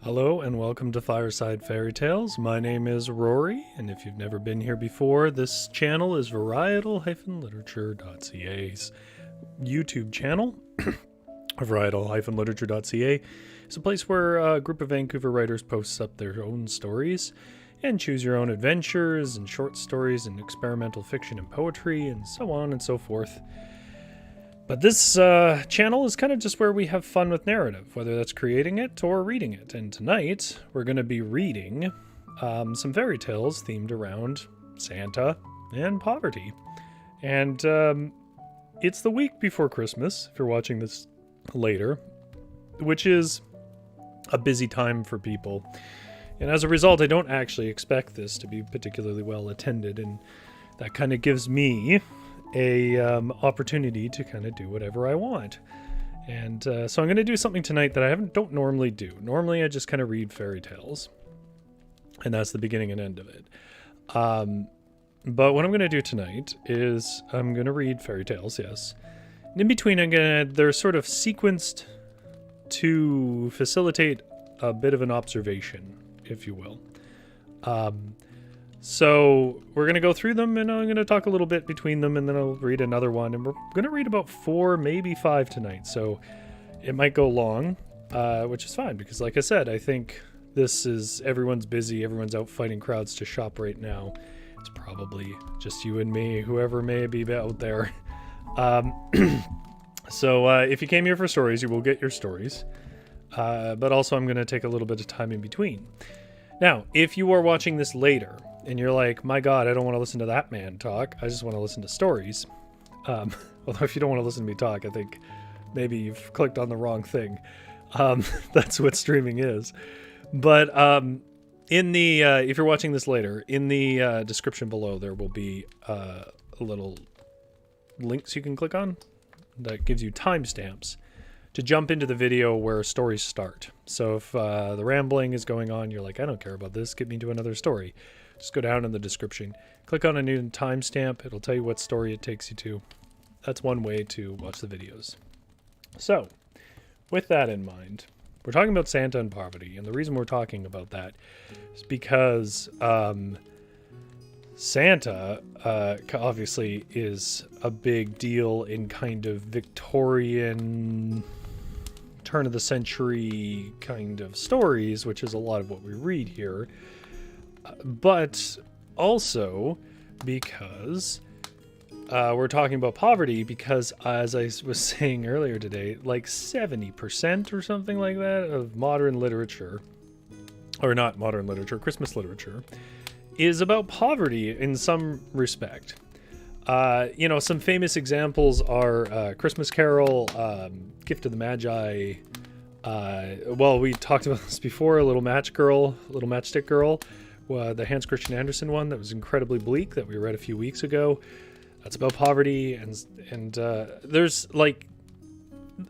Hello and welcome to Fireside Fairytales. My name is Rory, and if you've never been here before, this channel is Varietal-literature.ca's YouTube channel. Varietal-literature.ca is a place where a group of Vancouver writers posts up their own stories and choose your own adventures and short stories and experimental fiction and poetry and so on and so forth. But this channel is kind of just where we have fun with narrative, whether that's creating it or reading it. And tonight, we're going to be reading some fairy tales themed around Santa and poverty. And it's the week before Christmas, if you're watching this later, which is a busy time for people. And as a result, I don't actually expect this to be particularly well attended, and that kind of gives me a opportunity to kind of do whatever I want. And so I'm going to do something tonight that I don't normally do. Normally I just kind of read fairy tales, and that's the beginning and end of it. But what I'm going to do tonight is I'm going to read fairy tales, yes. And in between they're sort of sequenced to facilitate a bit of an observation, if you will. So we're going to go through them, and I'm going to talk a little bit between them, and then I'll read another one. And we're going to read about 4, maybe 5 tonight. So it might go long, which is fine, because like I said, I think everyone's busy. Everyone's out fighting crowds to shop right now. It's probably just you and me, whoever may be out there. So if you came here for stories, you will get your stories. But also I'm going to take a little bit of time in between. Now, if you are watching this later, and you're like, my God, I don't want to listen to that man talk. I just want to listen to stories. Although if you don't want to listen to me talk, I think maybe you've clicked on the wrong thing. That's what streaming is. But if you're watching this later, in the description below, there will be little links you can click on that gives you timestamps to jump into the video where stories start. So if the rambling is going on, you're like, I don't care about this, get me to another story. Just go down in the description, click on a new timestamp, it'll tell you what story it takes you to. That's one way to watch the videos. So, with that in mind, we're talking about Santa and poverty, and the reason we're talking about that is because Santa obviously is a big deal in kind of Victorian, turn of the century kind of stories, which is a lot of what we read here. But also because we're talking about poverty, because as I was saying earlier today, like 70% or something like that of modern literature, or not modern literature, Christmas literature, is about poverty in some respect. Some famous examples are Christmas Carol, Gift of the Magi. We talked about this before, Little Matchstick Girl, the Hans Christian Andersen one that was incredibly bleak that we read a few weeks ago. That's about poverty, and there's like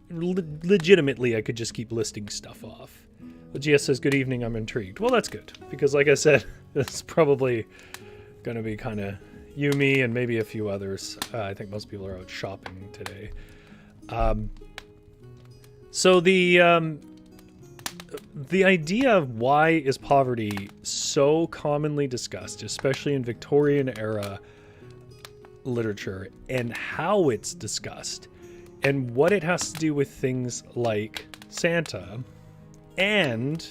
legitimately I could just keep listing stuff off. The GS says, good evening, I'm intrigued. Well, that's good, because like I said, it's probably going to be kind of you, me, and maybe a few others. I think most people are out shopping today. So the idea of why is poverty so commonly discussed, especially in Victorian era literature, and how it's discussed, and what it has to do with things like Santa, and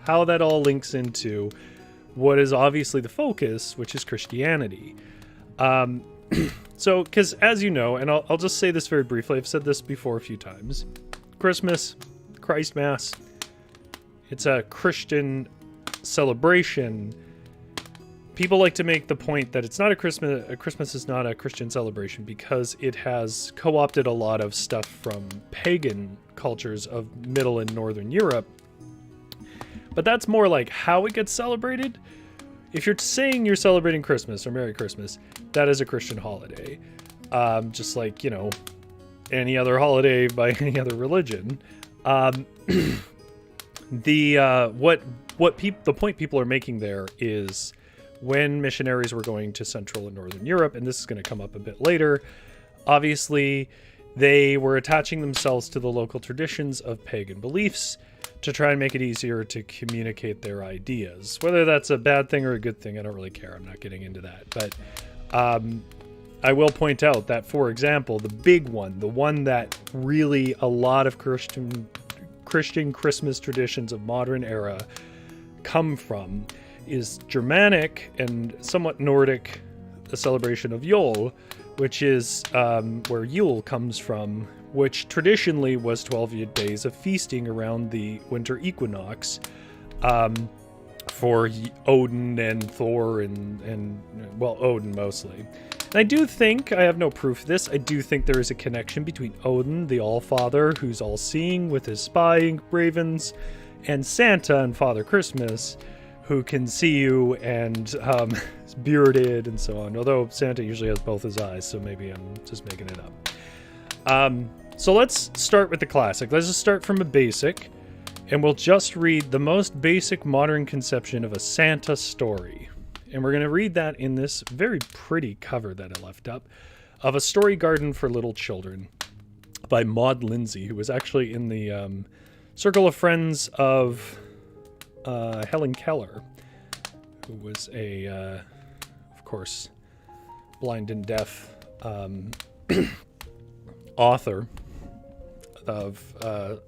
how that all links into what is obviously the focus, which is Christianity. So, because as you know, and I'll just say this very briefly, I've said this before a few times, Christmas, Christ Mass, it's a Christian celebration. People like to make the point that it's not a Christmas is not a Christian celebration because it has co-opted a lot of stuff from pagan cultures of Middle and Northern Europe. But that's more like how it gets celebrated. If you're saying you're celebrating Christmas or Merry Christmas, that is a Christian holiday. Just like, you know, any other holiday by any other religion. The point people are making there is when missionaries were going to Central and Northern Europe, and this is going to come up a bit later, obviously they were attaching themselves to the local traditions of pagan beliefs to try and make it easier to communicate their ideas. Whether that's a bad thing or a good thing, I don't really care. I'm not getting into that. But I will point out that, for example, the big one, the one that really a lot of Christian Christmas traditions of modern era come from is Germanic and somewhat Nordic, the celebration of Yule, which is where Yule comes from, which traditionally was 12 days of feasting around the winter equinox for Odin and Thor and Odin mostly. And I do think, I have no proof of this, I do think there is a connection between Odin, the All-Father, who's all-seeing with his spying ravens, and Santa and Father Christmas, who can see you and is bearded and so on. Although Santa usually has both his eyes, so maybe I'm just making it up. So let's start with the classic. Let's just start from a basic, and we'll just read the most basic modern conception of a Santa story. And we're going to read that in this very pretty cover that I left up of A Story Garden for Little Children by Maud Lindsay, who was actually in the circle of friends of Helen Keller, who was a, of course, blind and deaf author of a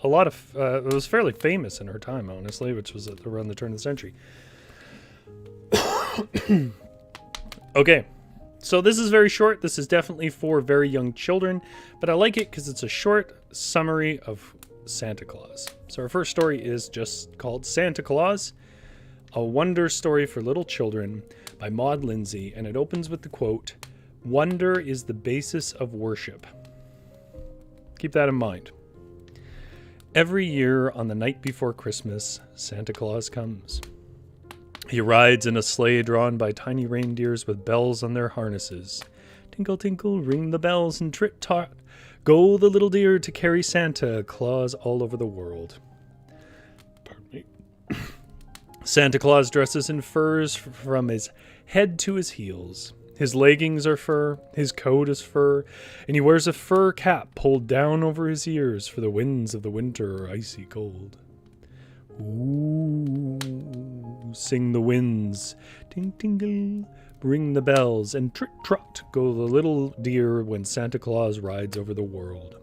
lot of, it was fairly famous in her time, honestly, which was around the turn of the century. Okay, so this is very short. This is definitely for very young children, but I like it because it's a short summary of Santa Claus. So our first story is just called Santa Claus, A Wonder Story for Little Children by Maud Lindsay, and it opens with the quote, "Wonder is the basis of worship." Keep that in mind. Every year on the night before Christmas, Santa Claus comes. He rides in a sleigh drawn by tiny reindeers with bells on their harnesses. Tinkle, tinkle, ring the bells and trit-tot. Go the little deer to carry Santa Claus all over the world. Pardon me. Santa Claus dresses in furs from his head to his heels. His leggings are fur, his coat is fur, and he wears a fur cap pulled down over his ears, for the winds of the winter are icy cold. Ooh, sing the winds, ting tingle, ring the bells, and trit trot go the little deer when Santa Claus rides over the world.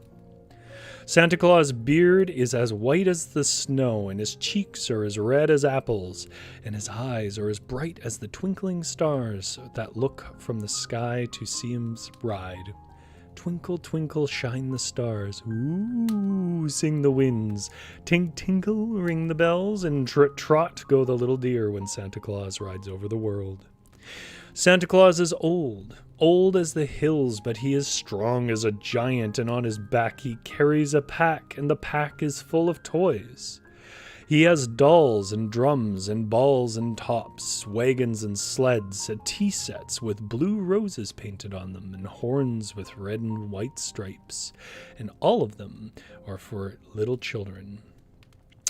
Santa Claus' beard is as white as the snow, and his cheeks are as red as apples, and his eyes are as bright as the twinkling stars that look from the sky to see him ride. Twinkle, twinkle, shine the stars. Ooh, sing the winds. Tink, tinkle, ring the bells, and trit, trot go the little deer when Santa Claus rides over the world. Santa Claus is old, old as the hills, but he is strong as a giant, and on his back he carries a pack, and the pack is full of toys. He has dolls and drums and balls and tops, wagons and sleds, tea sets with blue roses painted on them, and horns with red and white stripes, and all of them are for little children.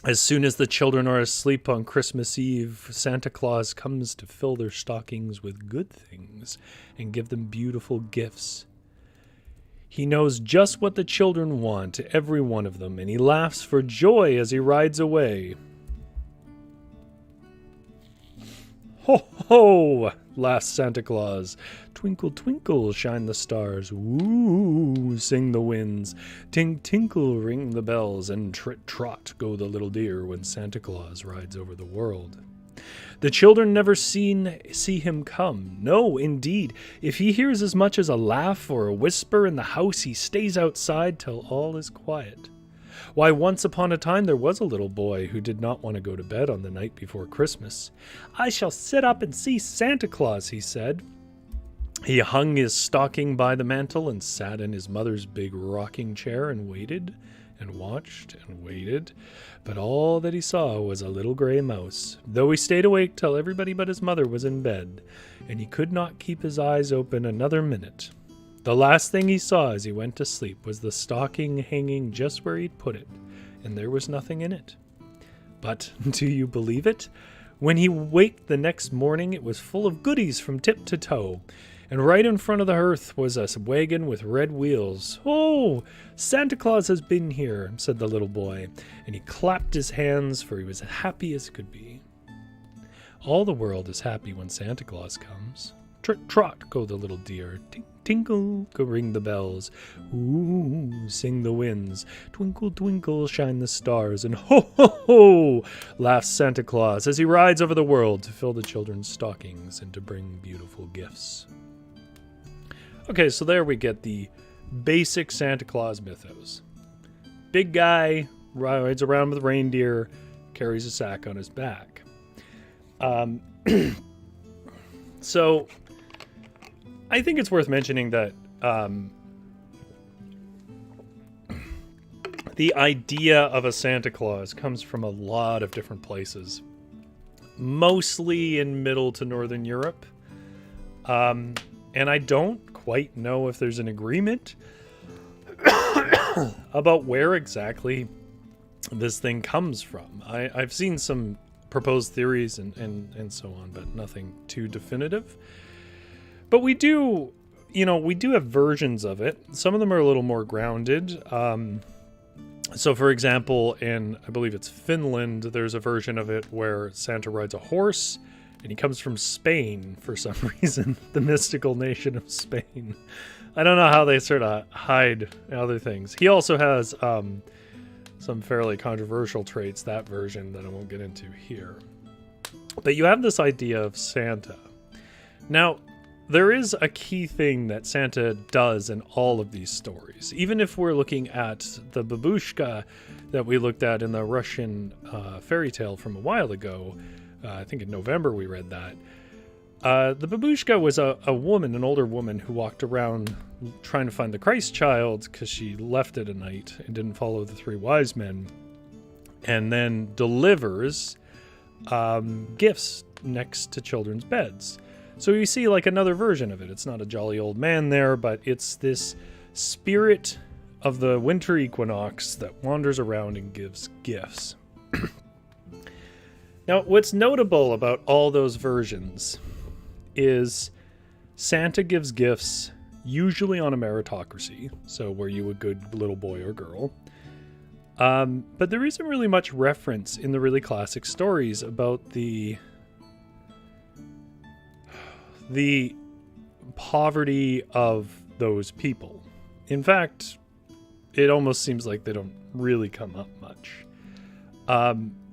As soon as the children are asleep on Christmas Eve, Santa Claus comes to fill their stockings with good things and give them beautiful gifts. He knows just what the children want, every one of them, and he laughs for joy as he rides away. Ho, ho, laughs Santa Claus. Twinkle, twinkle, shine the stars. Ooh, sing the winds. Tink, tinkle, ring the bells, and trit, trot go the little deer when Santa Claus rides over the world. The children never see him come. No, indeed. If he hears as much as a laugh or a whisper in the house, he stays outside till all is quiet. Why, once upon a time there was a little boy who did not want to go to bed on the night before Christmas. I shall sit up and see Santa Claus, he said. He hung his stocking by the mantel and sat in his mother's big rocking chair and waited and watched and waited, but all that he saw was a little gray mouse, though he stayed awake till everybody but his mother was in bed, and he could not keep his eyes open another minute. The last thing he saw as he went to sleep was the stocking hanging just where he'd put it, and there was nothing in it. But, do you believe it? When he waked the next morning, it was full of goodies from tip to toe, and right in front of the hearth was a wagon with red wheels. "Oh, Santa Claus has been here," said the little boy, and he clapped his hands, for he was happy as could be. All the world is happy when Santa Claus comes. Trit, trot, go the little deer. Tink, tinkle, go ring the bells. Ooh, sing the winds. Twinkle, twinkle, shine the stars. And ho, ho, ho, laughs Santa Claus as he rides over the world to fill the children's stockings and to bring beautiful gifts. Okay, so there we get the basic Santa Claus mythos. Big guy, rides around with reindeer, carries a sack on his back. So, I think it's worth mentioning that the idea of a Santa Claus comes from a lot of different places, mostly in Middle to Northern Europe. And I don't quite know if there's an agreement about where exactly this thing comes from. I've seen some proposed theories and so on, but nothing too definitive. But we do have versions of it. Some of them are a little more grounded. So, for example, in, I believe it's Finland, there's a version of it where Santa rides a horse, and he comes from Spain for some reason, the mystical nation of Spain. I don't know how they sort of hide other things. He also has some fairly controversial traits, that version, that I won't get into here. But you have this idea of Santa. Now, there is a key thing that Santa does in all of these stories. Even if we're looking at the babushka that we looked at in the Russian fairy tale from a while ago, I think in November we read that. The babushka was a woman, an older woman, who walked around trying to find the Christchild because she left it at night and didn't follow the three wise men, and then delivers gifts next to children's beds. So you see like another version of it. It's not a jolly old man there, but it's this spirit of the winter equinox that wanders around and gives gifts. Now, what's notable about all those versions is Santa gives gifts usually on a meritocracy, so were you a good little boy or girl. But there isn't really much reference in the really classic stories about the poverty of those people. In fact, it almost seems like they don't really come up much.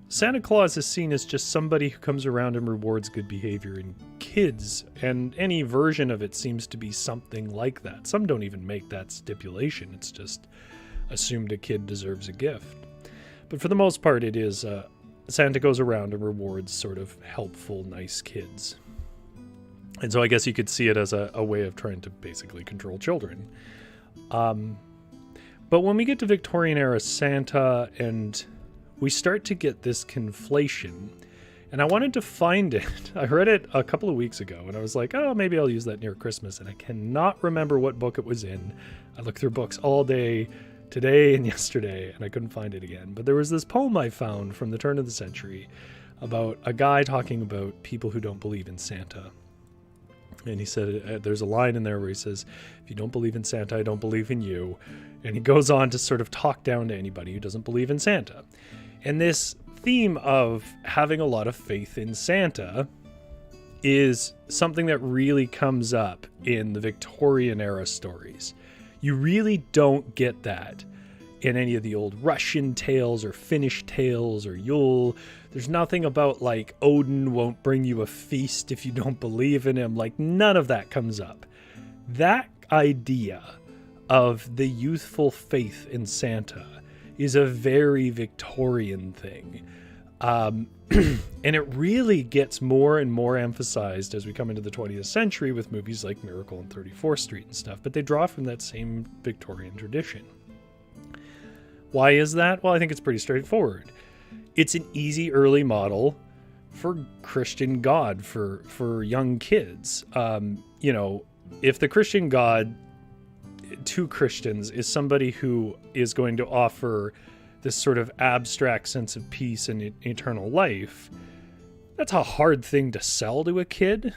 Santa Claus is seen as just somebody who comes around and rewards good behavior in kids, and any version of it seems to be something like that. Some don't even make that stipulation. It's just assumed a kid deserves a gift. But for the most part, it is Santa goes around and rewards sort of helpful, nice kids. And so I guess you could see it as a way of trying to basically control children. But when we get to Victorian era Santa and we start to get this conflation. And I wanted to find it. I read it a couple of weeks ago, and I was like, oh, maybe I'll use that near Christmas. And I cannot remember what book it was in. I looked through books all day, today and yesterday, and I couldn't find it again. But there was this poem I found from the turn of the century about a guy talking about people who don't believe in Santa. And he said, there's a line in there where he says, if you don't believe in Santa, I don't believe in you. And he goes on to sort of talk down to anybody who doesn't believe in Santa. And this theme of having a lot of faith in Santa is something that really comes up in the Victorian era stories. You really don't get that in any of the old Russian tales or Finnish tales or Yule. There's nothing about like Odin won't bring you a feast if you don't believe in him. Like none of that comes up. That idea of the youthful faith in Santa is a very Victorian thing. And it really gets more and more emphasized as we come into the 20th century with movies like Miracle on 34th Street and stuff, but they draw from that same Victorian tradition. Why is that? Well, I think it's pretty straightforward. It's an easy early model for Christian God for young kids. If the Christian God to Christians is somebody who is going to offer this sort of abstract sense of peace and eternal life, that's a hard thing to sell to a kid.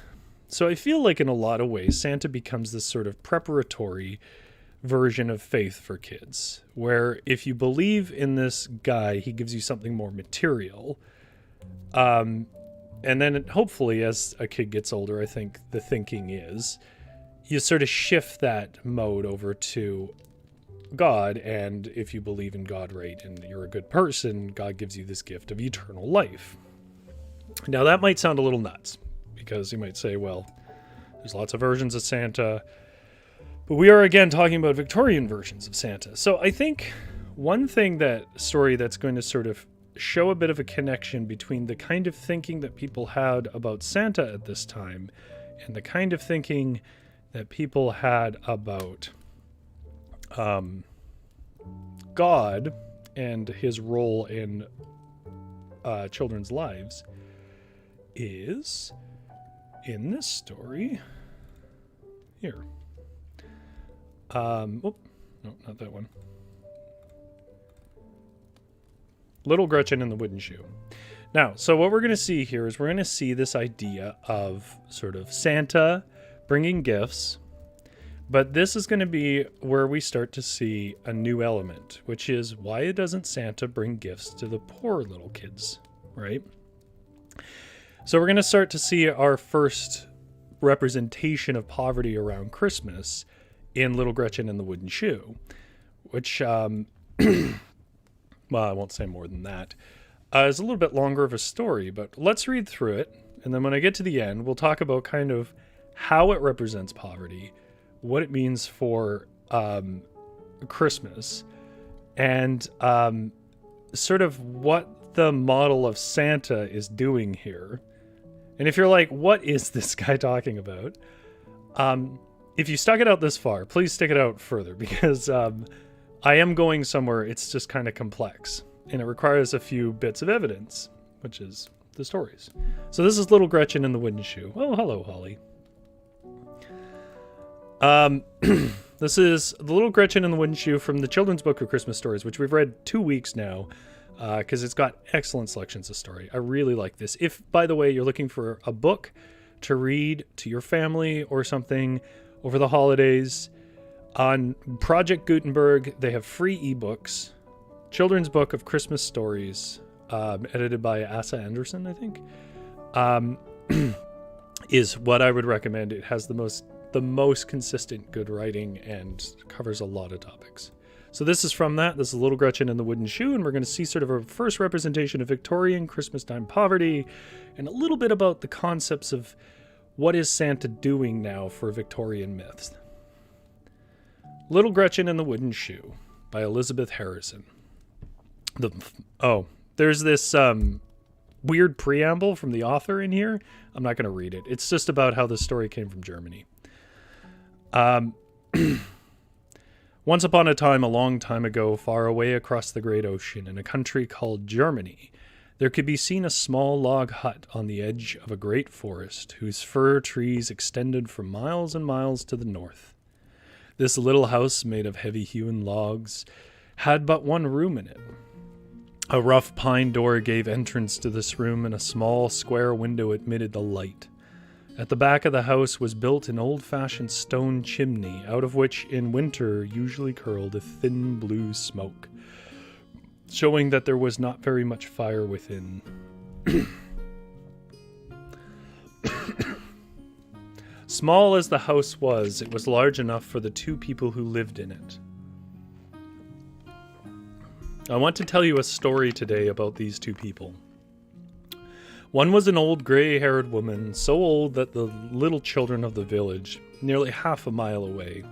So I feel like in a lot of ways, Santa becomes this sort of preparatory version of faith for kids, where if you believe in this guy, he gives you something more material. And then hopefully as a kid gets older, I think the thinking is you sort of shift that mode over to God, and if you believe in God, right, and you're a good person, God gives you this gift of eternal life. Now that might sound a little nuts, because you might say, well, there's lots of versions of Santa, but we are again talking about Victorian versions of Santa. So I think one story that's going to sort of show a bit of a connection between the kind of thinking that people had about Santa at this time and the kind of thinking that people had about God and his role in children's lives is in this story here. No, not that one. Little Gretchen and the Wooden Shoe. Now, so what we're going to see here is we're going to see this idea of sort of Santa bringing gifts. But this is going to be where we start to see a new element, which is why doesn't Santa bring gifts to the poor little kids, right? So we're going to start to see our first representation of poverty around Christmas in Little Gretchen and the Wooden Shoe, which, well, I won't say more than that. It's a little bit longer of a story, but let's read through it. And then when I get to the end, we'll talk about kind of how it represents poverty, what it means for Christmas, and sort of what the model of Santa is doing here. And if you're like, what is this guy talking about? If you stuck it out this far, please stick it out further, because I am going somewhere. It's just kind of complex, and it requires a few bits of evidence, which is the stories. So this is Little Gretchen and the Wooden Shoe. Oh, hello, Holly. This is The Little Gretchen and the Wooden Shoe from the Children's Book of Christmas Stories, which we've read 2 weeks now, because it's got excellent selections of story. I really like this. If, by the way, you're looking for a book to read to your family or something over the holidays, on Project Gutenberg, they have free ebooks, Children's Book of Christmas Stories, edited by Asa Anderson, I think, is what I would recommend. It has the most consistent good writing and covers a lot of topics. So this is from that. This is Little Gretchen and the Wooden Shoe, and we're going to see sort of a first representation of Victorian Christmas time poverty and a little bit about the concepts of what is Santa doing now for Victorian myths. Little Gretchen and the Wooden Shoe by Elizabeth Harrison. There's this weird preamble from the author in here. I'm not going to read it. It's just about how the story came from Germany. Once upon a time, a long time ago, far away across the great ocean, in a country called Germany, there could be seen a small log hut on the edge of a great forest, whose fir trees extended for miles and miles to the north. This little house, made of heavy-hewn logs, had but one room in it. A rough pine door gave entrance to this room, and a small square window admitted the light. At the back of the house was built an old-fashioned stone chimney, out of which in winter usually curled a thin blue smoke, showing that there was not very much fire within. Small as the house was, it was large enough for the two people who lived in it. I want to tell you a story today about these two people. One was an old gray-haired woman, so old that the little children of the village, nearly half a mile away,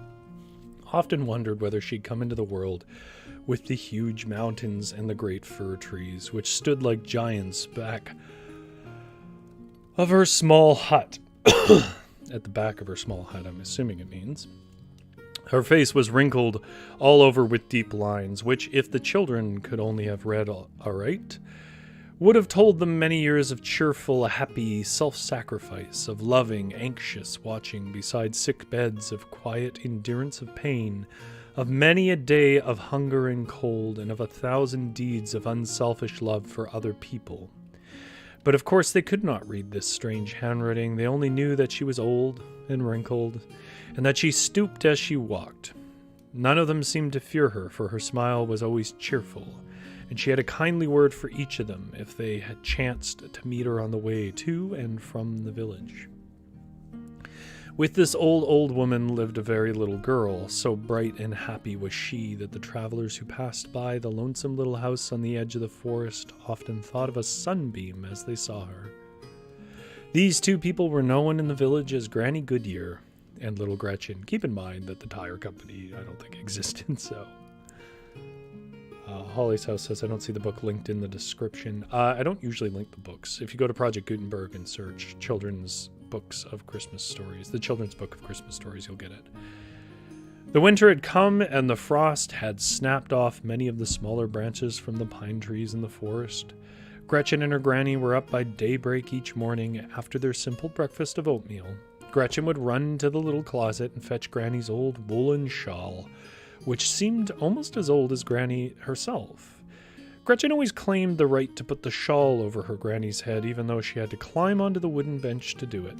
often wondered whether she'd come into the world with the huge mountains and the great fir trees, which stood like giants back of her small hut. At the back of her small hut, I'm assuming it means. Her face was wrinkled all over with deep lines, which, if the children could only have read aright, would have told them many years of cheerful, happy self-sacrifice, of loving, anxious watching beside sick beds, of quiet endurance of pain, of many a day of hunger and cold, and of 1,000 deeds of unselfish love for other people. But of course they could not read this strange handwriting. They only knew that she was old and wrinkled, and that she stooped as she walked. None of them seemed to fear her, for her smile was always cheerful, and she had a kindly word for each of them if they had chanced to meet her on the way to and from the village. With this old woman lived a very little girl. So bright and happy was she that the travelers who passed by the lonesome little house on the edge of the forest often thought of a sunbeam as they saw her. These two people were known in the village as Granny Goodyear and Little Gretchen. Keep in mind that the tire company, I don't think, existed, so... Holly's House says, I don't see the book linked in the description. I don't usually link the books. If you go to Project Gutenberg and search Children's Books of Christmas Stories, the Children's Book of Christmas Stories, you'll get it. The winter had come, and the frost had snapped off many of the smaller branches from the pine trees in the forest. Gretchen and her granny were up by daybreak each morning after their simple breakfast of oatmeal. Gretchen would run to the little closet and fetch Granny's old woolen shawl, which seemed almost as old as Granny herself. Gretchen always claimed the right to put the shawl over her Granny's head, even though she had to climb onto the wooden bench to do it.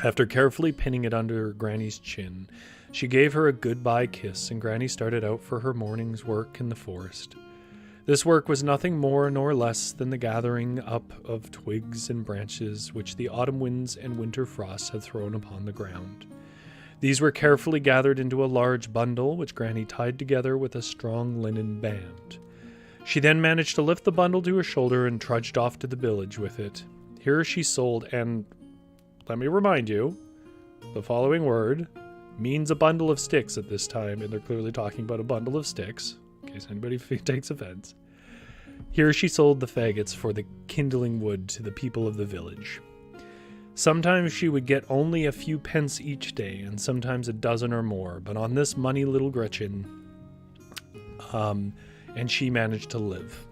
After carefully pinning it under Granny's chin, she gave her a goodbye kiss, and Granny started out for her morning's work in the forest. This work was nothing more nor less than the gathering up of twigs and branches which the autumn winds and winter frosts had thrown upon the ground. These were carefully gathered into a large bundle, which Granny tied together with a strong linen band. She then managed to lift the bundle to her shoulder and trudged off to the village with it. Here she sold, and let me remind you, the following word means a bundle of sticks at this time, and they're clearly talking about a bundle of sticks, in case anybody takes offense. Here she sold the faggots for the kindling wood to the people of the village. Sometimes she would get only a few pence each day, and sometimes a dozen or more, but on this money little Gretchen, and she managed to live.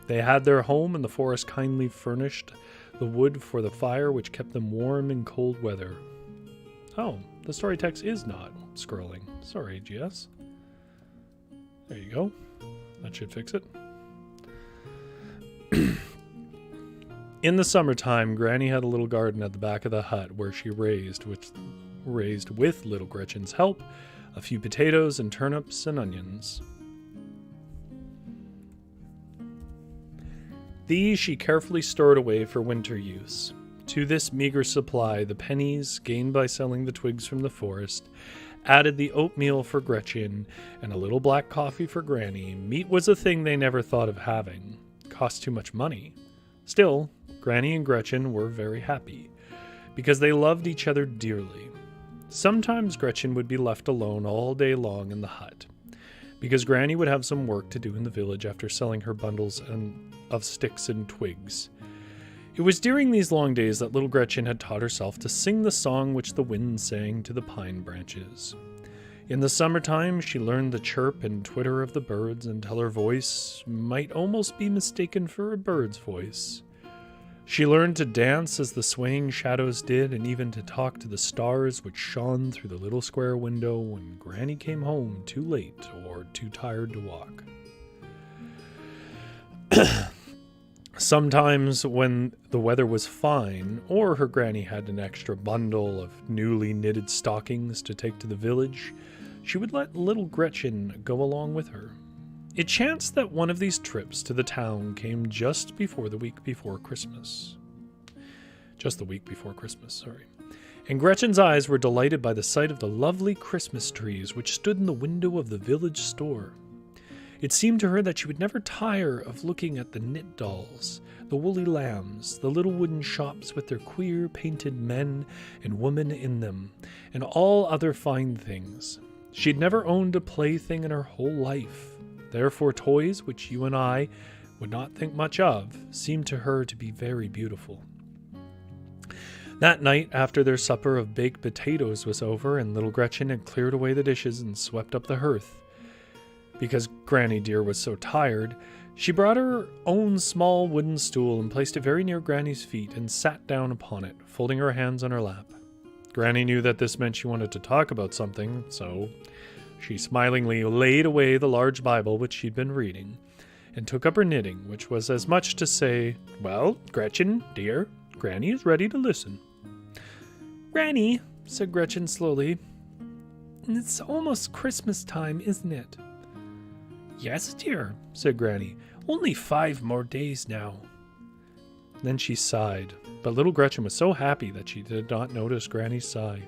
They had their home, and the forest kindly furnished the wood for the fire, which kept them warm in cold weather. Oh, the story text is not scrolling. Sorry, GS. There you go. That should fix it. In the summertime, Granny had a little garden at the back of the hut where she raised with little Gretchen's help, a few potatoes and turnips and onions. These she carefully stored away for winter use. To this meager supply, the pennies gained by selling the twigs from the forest added the oatmeal for Gretchen and a little black coffee for Granny. Meat was a thing they never thought of having. It cost too much money. Still, Granny and Gretchen were very happy, because they loved each other dearly. Sometimes Gretchen would be left alone all day long in the hut, because Granny would have some work to do in the village after selling her bundles of sticks and twigs. It was during these long days that little Gretchen had taught herself to sing the song which the wind sang to the pine branches. In the summertime, she learned the chirp and twitter of the birds until her voice might almost be mistaken for a bird's voice. She learned to dance as the swaying shadows did, and even to talk to the stars which shone through the little square window when Granny came home too late or too tired to walk. Sometimes when the weather was fine, or her granny had an extra bundle of newly knitted stockings to take to the village, she would let little Gretchen go along with her. It chanced that one of these trips to the town came just the week before Christmas. And Gretchen's eyes were delighted by the sight of the lovely Christmas trees which stood in the window of the village store. It seemed to her that she would never tire of looking at the knit dolls, the woolly lambs, the little wooden shops with their queer painted men and women in them, and all other fine things. She had never owned a plaything in her whole life. Therefore toys which you and I would not think much of seemed to her to be very beautiful. That night, after their supper of baked potatoes was over and little Gretchen had cleared away the dishes and swept up the hearth, because Granny dear was so tired, she brought her own small wooden stool and placed it very near Granny's feet and sat down upon it, folding her hands on her lap. Granny knew that this meant she wanted to talk about something, so she smilingly laid away the large Bible which she'd been reading, and took up her knitting, which was as much to say, "Well, Gretchen, dear, Granny is ready to listen." "Granny," said Gretchen slowly, "it's almost Christmas time, isn't it?" "Yes, dear," said Granny. "Only 5 more days now." Then she sighed, but little Gretchen was so happy that she did not notice Granny's sigh.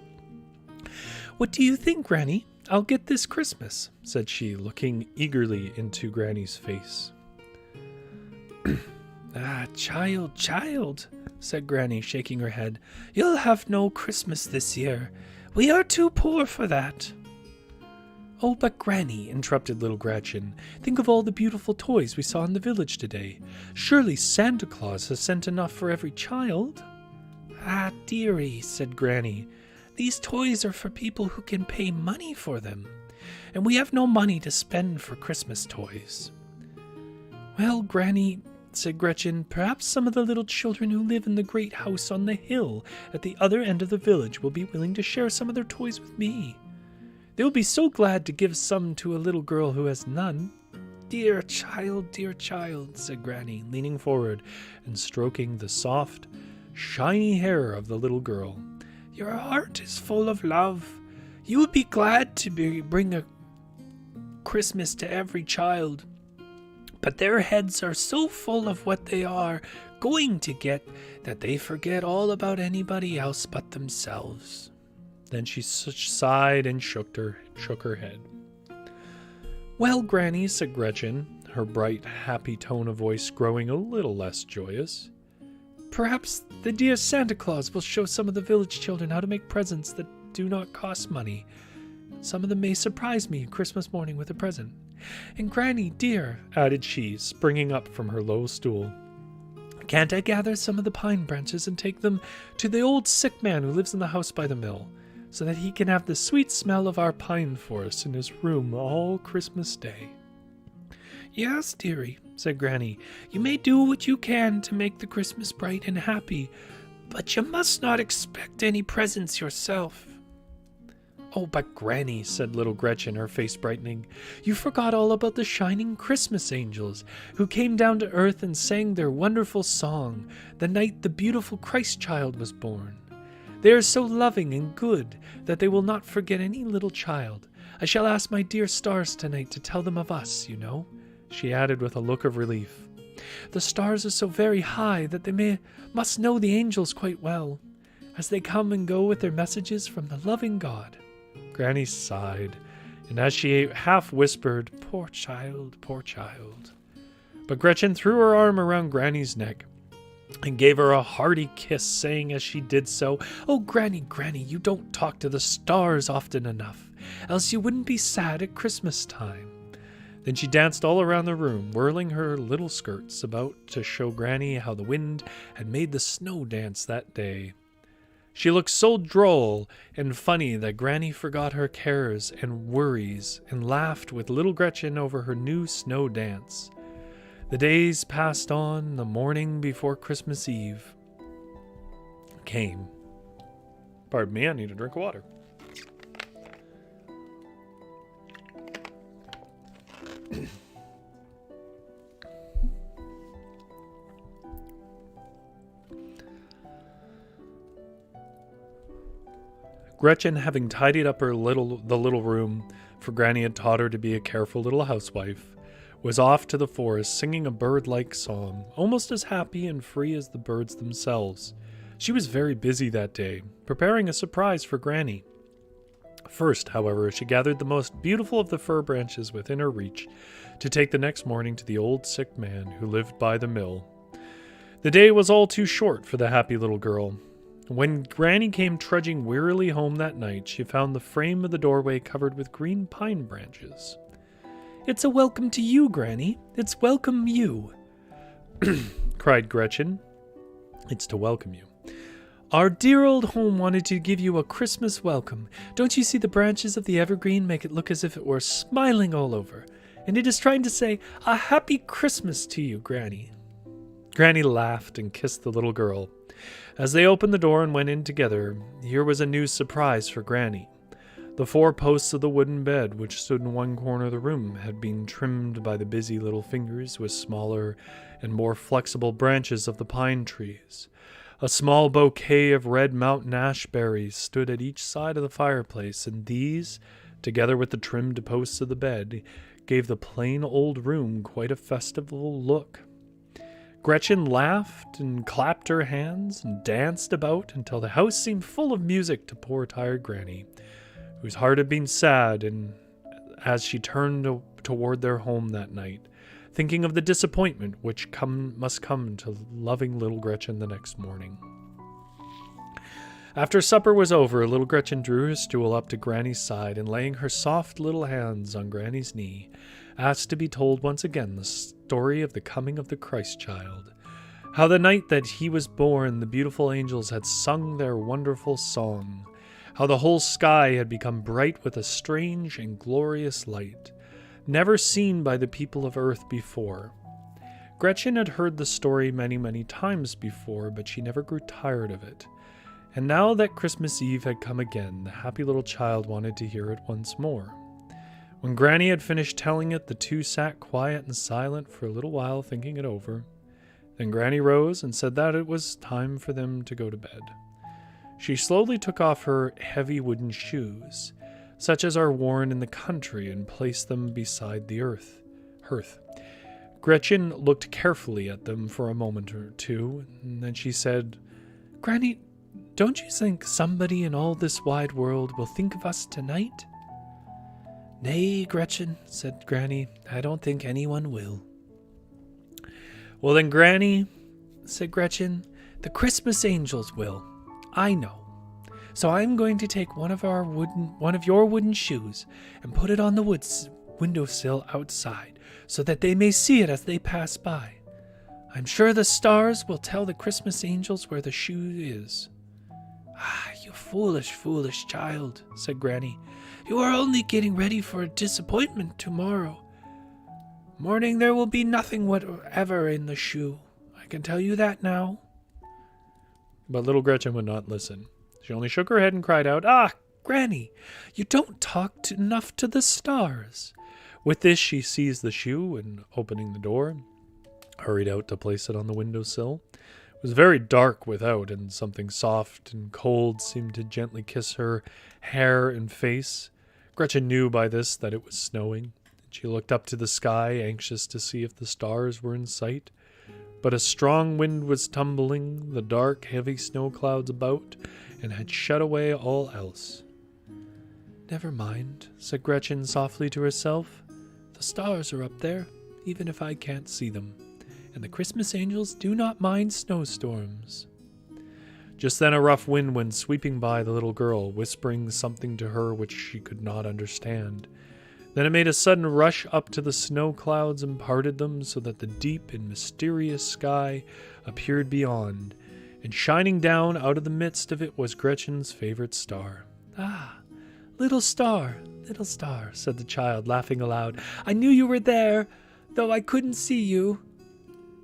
"What do you think, Granny, I'll get this Christmas?" said she, looking eagerly into Granny's face. Child, said Granny, shaking her head. "You'll have no Christmas this year. We are too poor for that." "Oh, but Granny," interrupted little Gretchen, "think of all the beautiful toys we saw in the village today. Surely Santa Claus has sent enough for every child." "Ah, dearie," said Granny, "these toys are for people who can pay money for them, and we have no money to spend for Christmas toys." "Well, Granny," said Gretchen, "perhaps some of the little children who live in the great house on the hill at the other end of the village will be willing to share some of their toys with me. They will be so glad to give some to a little girl who has none." Dear child, said Granny, leaning forward and stroking the soft, shiny hair of the little girl. "Your heart is full of love. You would be glad to bring a Christmas to every child. But their heads are so full of what they are going to get that they forget all about anybody else but themselves." Then she sighed and shook her head. "Well, Granny," said Gretchen, her bright, happy tone of voice growing a little less joyous, "perhaps the dear Santa Claus will show some of the village children how to make presents that do not cost money. Some of them may surprise me Christmas morning with a present. And Granny, dear," added she, springing up from her low stool, "can't I gather some of the pine branches and take them to the old sick man who lives in the house by the mill, so that he can have the sweet smell of our pine forest in his room all Christmas Day?" "Yes, dearie," said Granny, "you may do what you can to make the Christmas bright and happy, but you must not expect any presents yourself." "Oh, but Granny," said little Gretchen, her face brightening, "you forgot all about the shining Christmas angels who came down to earth and sang their wonderful song the night the beautiful Christchild was born. They are so loving and good that they will not forget any little child. I shall ask my dear stars tonight to tell them of us, you know," she added with a look of relief. "The stars are so very high that they must know the angels quite well, as they come and go with their messages from the loving God." Granny sighed, and as she half whispered, "Poor child, poor child." But Gretchen threw her arm around Granny's neck and gave her a hearty kiss, saying as she did so, "Oh, Granny, you don't talk to the stars often enough, else you wouldn't be sad at Christmas time." Then she danced all around the room, whirling her little skirts about to show Granny how the wind had made the snow dance that day. She looked so droll and funny that Granny forgot her cares and worries and laughed with little Gretchen over her new snow dance. The days passed on. The morning before Christmas Eve came. Pardon me, I need a drink of water. Gretchen, having tidied up the little room, for Granny had taught her to be a careful little housewife, was off to the forest singing a bird-like song, almost as happy and free as the birds themselves. She was very busy that day, preparing a surprise for Granny. First, however, she gathered the most beautiful of the fir branches within her reach to take the next morning to the old sick man who lived by the mill. The day was all too short for the happy little girl. When Granny came trudging wearily home that night, she found the frame of the doorway covered with green pine branches. "It's a welcome to you, Granny. It's welcome you," cried Gretchen. "It's to welcome you. Our dear old home wanted to give you a Christmas welcome. Don't you see the branches of the evergreen make it look as if it were smiling all over? And it is trying to say, a happy Christmas to you, Granny." Granny laughed and kissed the little girl. As they opened the door and went in together, here was a new surprise for Granny. The 4 posts of the wooden bed, which stood in one corner of the room, had been trimmed by the busy little fingers with smaller and more flexible branches of the pine trees. A small bouquet of red mountain ash berries stood at each side of the fireplace, and these, together with the trimmed posts of the bed, gave the plain old room quite a festival look. Gretchen laughed and clapped her hands and danced about until the house seemed full of music to poor tired Granny, whose heart had been sad and as she turned toward their home that night, thinking of the disappointment which must come to loving little Gretchen the next morning. After supper was over, little Gretchen drew her stool up to Granny's side and, laying her soft little hands on Granny's knee, asked to be told once again the story of the coming of the Christchild. How the night that he was born, the beautiful angels had sung their wonderful song. How the whole sky had become bright with a strange and glorious light, never seen by the people of earth before. Gretchen had heard the story many, many times before, but she never grew tired of it. And now that Christmas Eve had come again, the happy little child wanted to hear it once more. When Granny had finished telling it, the two sat quiet and silent for a little while, thinking it over. Then Granny rose and said that it was time for them to go to bed. She slowly took off her heavy wooden shoes, such as are worn in the country, and placed them beside the hearth. Gretchen looked carefully at them for a moment or two, and then she said, "Granny, don't you think somebody in all this wide world will think of us tonight?" "Nay, Gretchen," said Granny, "I don't think anyone will." "Well then, Granny," said Gretchen, "the Christmas angels will. I know. So I'm going to take one of your wooden shoes and put it on the windowsill outside, so that they may see it as they pass by. I'm sure the stars will tell the Christmas angels where the shoe is." "Ah, you foolish, foolish child," said Granny. "You are only getting ready for a disappointment tomorrow. Morning there will be nothing whatever in the shoe. I can tell you that now." But little Gretchen would not listen. She only shook her head and cried out, "Ah, Granny, you don't talk enough to the stars." With this she seized the shoe and, opening the door, hurried out to place it on the windowsill. It was very dark without, and something soft and cold seemed to gently kiss her hair and face. Gretchen knew by this that it was snowing. She looked up to the sky, anxious to see if the stars were in sight. But a strong wind was tumbling the dark, heavy snow clouds about, and had shut away all else. "Never mind," said Gretchen softly to herself. "The stars are up there, even if I can't see them. And the Christmas angels do not mind snowstorms." Just then a rough wind went sweeping by the little girl, whispering something to her which she could not understand. Then it made a sudden rush up to the snow clouds and parted them, so that the deep and mysterious sky appeared beyond, and shining down out of the midst of it was Gretchen's favorite star. "Ah, little star, said the child, laughing aloud. "I knew you were there, though I couldn't see you.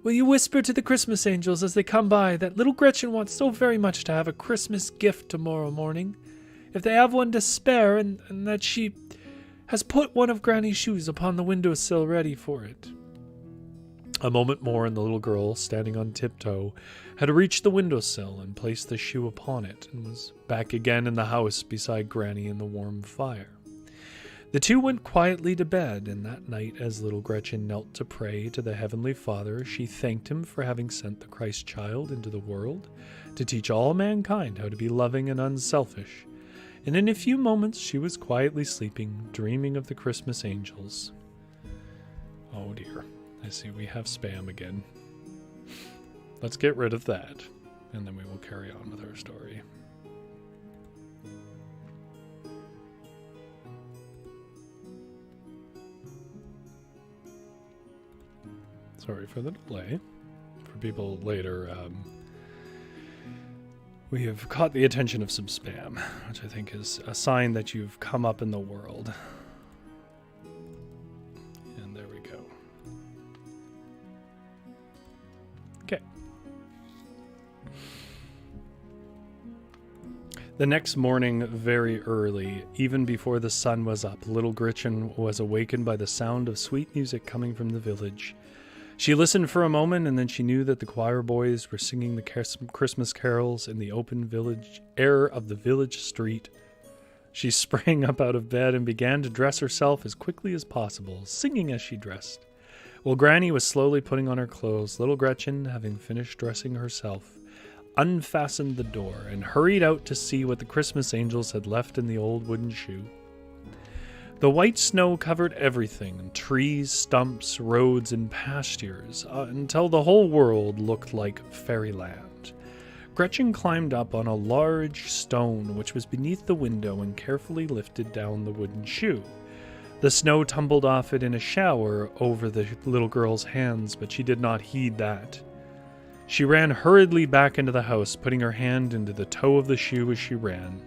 Will you whisper to the Christmas angels as they come by that little Gretchen wants so very much to have a Christmas gift tomorrow morning, if they have one to spare, and that she has put one of Granny's shoes upon the windowsill ready for it." A moment more, and the little girl, standing on tiptoe, had reached the windowsill and placed the shoe upon it, and was back again in the house beside Granny in the warm fire. The two went quietly to bed, and that night, as little Gretchen knelt to pray to the Heavenly Father, she thanked him for having sent the Christchild into the world to teach all mankind how to be loving and unselfish, and in a few moments she was quietly sleeping, dreaming of the Christmas angels. Oh dear, I see we have spam again. Let's get rid of that, and then we will carry on with our story. Sorry for the delay. For people later, we have caught the attention of some spam, which I think is a sign that you've come up in the world. And there we go. Okay. The next morning, very early, even before the sun was up, little Gretchen was awakened by the sound of sweet music coming from the village. She listened for a moment, and then she knew that the choir boys were singing the Christmas carols in the open village air of the village street. She sprang up out of bed and began to dress herself as quickly as possible, singing as she dressed. While Granny was slowly putting on her clothes, little Gretchen, having finished dressing herself, unfastened the door and hurried out to see what the Christmas angels had left in the old wooden shoe. The white snow covered everything, trees, stumps, roads, and pastures, until the whole world looked like fairyland. Gretchen climbed up on a large stone which was beneath the window and carefully lifted down the wooden shoe. The snow tumbled off it in a shower over the little girl's hands, but she did not heed that. She ran hurriedly back into the house, putting her hand into the toe of the shoe as she ran.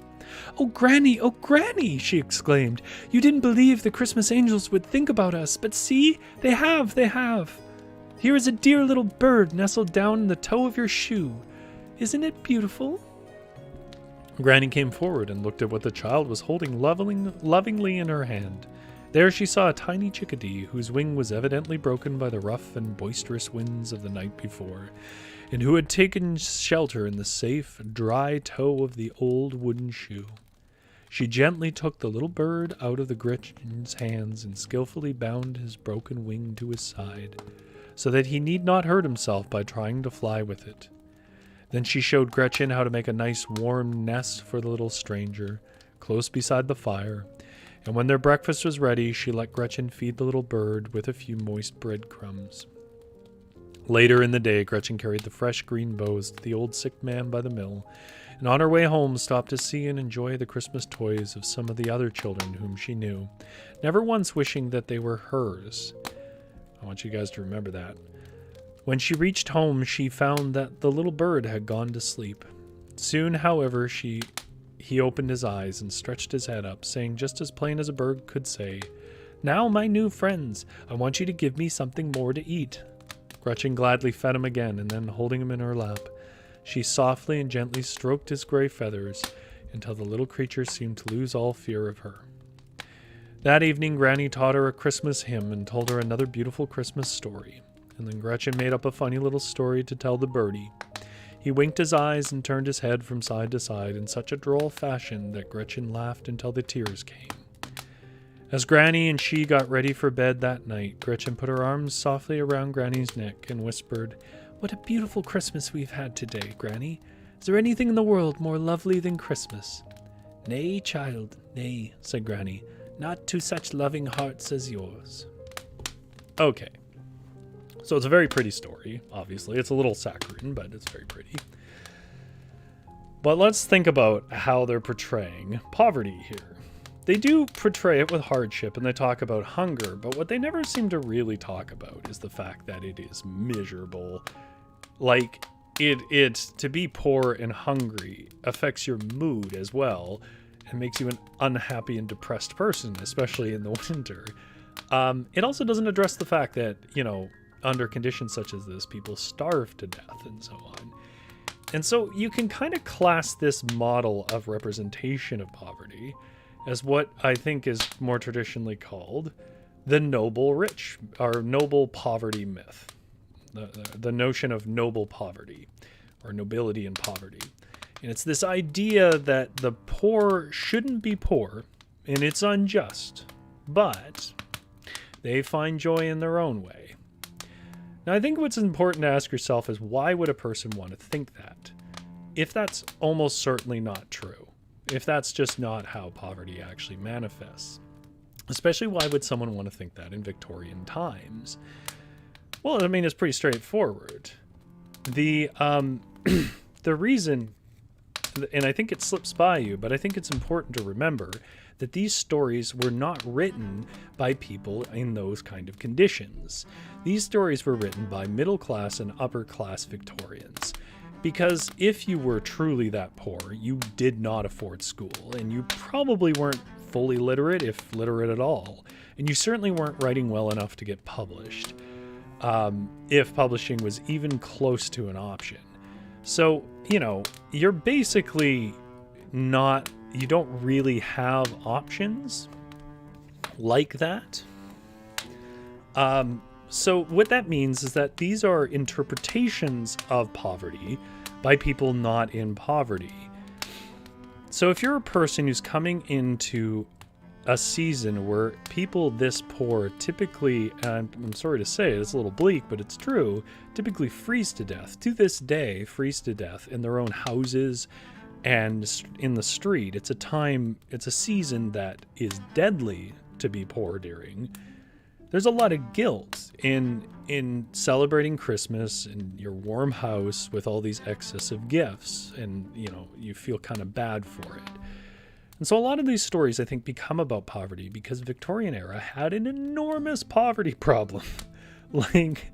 Oh, Granny, she exclaimed. "You didn't believe the Christmas angels would think about us, but see, they have. Here is a dear little bird nestled down in the toe of your shoe. Isn't it beautiful?" Granny came forward and looked at what the child was holding lovingly in her hand. There she saw a tiny chickadee whose wing was evidently broken by the rough and boisterous winds of the night before, and who had taken shelter in the safe, dry toe of the old wooden shoe. She gently took the little bird out of the Gretchen's hands and skillfully bound his broken wing to his side, so that he need not hurt himself by trying to fly with it. Then she showed Gretchen how to make a nice warm nest for the little stranger, close beside the fire, and when their breakfast was ready, she let Gretchen feed the little bird with a few moist breadcrumbs. Later in the day, Gretchen carried the fresh green boughs to the old sick man by the mill, and on her way home stopped to see and enjoy the Christmas toys of some of the other children whom she knew, never once wishing that they were hers. I want you guys to remember that. When she reached home, she found that the little bird had gone to sleep. Soon, however, he opened his eyes and stretched his head up, saying just as plain as a bird could say, "Now, my new friends, I want you to give me something more to eat." Gretchen gladly fed him again, and then, holding him in her lap, she softly and gently stroked his gray feathers until the little creature seemed to lose all fear of her. That evening, Granny taught her a Christmas hymn and told her another beautiful Christmas story, and then Gretchen made up a funny little story to tell the birdie. He winked his eyes and turned his head from side to side in such a droll fashion that Gretchen laughed until the tears came. As Granny and she got ready for bed that night, Gretchen put her arms softly around Granny's neck and whispered, "What a beautiful Christmas we've had today, Granny. Is there anything in the world more lovely than Christmas?" "Nay, child, nay," said Granny. "Not to such loving hearts as yours." Okay. So it's a very pretty story, obviously. It's a little saccharine, but it's very pretty. But let's think about how they're portraying poverty here. They do portray it with hardship, and they talk about hunger, but what they never seem to really talk about is the fact that it is miserable. Like, it to be poor and hungry affects your mood as well, and makes you an unhappy and depressed person, especially in the winter. It also doesn't address the fact that, under conditions such as this, people starve to death and so on. And so you can kind of class this model of representation of poverty as what I think is more traditionally called the noble rich, or noble poverty myth. The notion of noble poverty, or nobility in poverty. And it's this idea that the poor shouldn't be poor, and it's unjust, but they find joy in their own way. Now, I think what's important to ask yourself is, why would a person want to think that, if that's almost certainly not true, if that's just not how poverty actually manifests? Especially, why would someone want to think that in Victorian times? Well, I mean, it's pretty straightforward. The reason, and I think it slips by you, but I think it's important to remember that these stories were not written by people in those kind of conditions. These stories were written by middle class and upper class Victorians. Because if you were truly that poor, you did not afford school, and you probably weren't fully literate, if literate at all. And you certainly weren't writing well enough to get published, if publishing was even close to an option. So, you're basically not, you don't really have options like that. So what that means is that these are interpretations of poverty by people not in poverty. So if you're a person who's coming into a season where people this poor typically, and I'm sorry to say it's a little bleak, but it's true, typically freeze to death. To this day, freeze to death in their own houses and in the street. It's a season that is deadly to be poor during. There's a lot of guilt in celebrating Christmas in your warm house with all these excessive gifts, and you feel kind of bad for it. And so a lot of these stories, I think, become about poverty because Victorian era had an enormous poverty problem. Like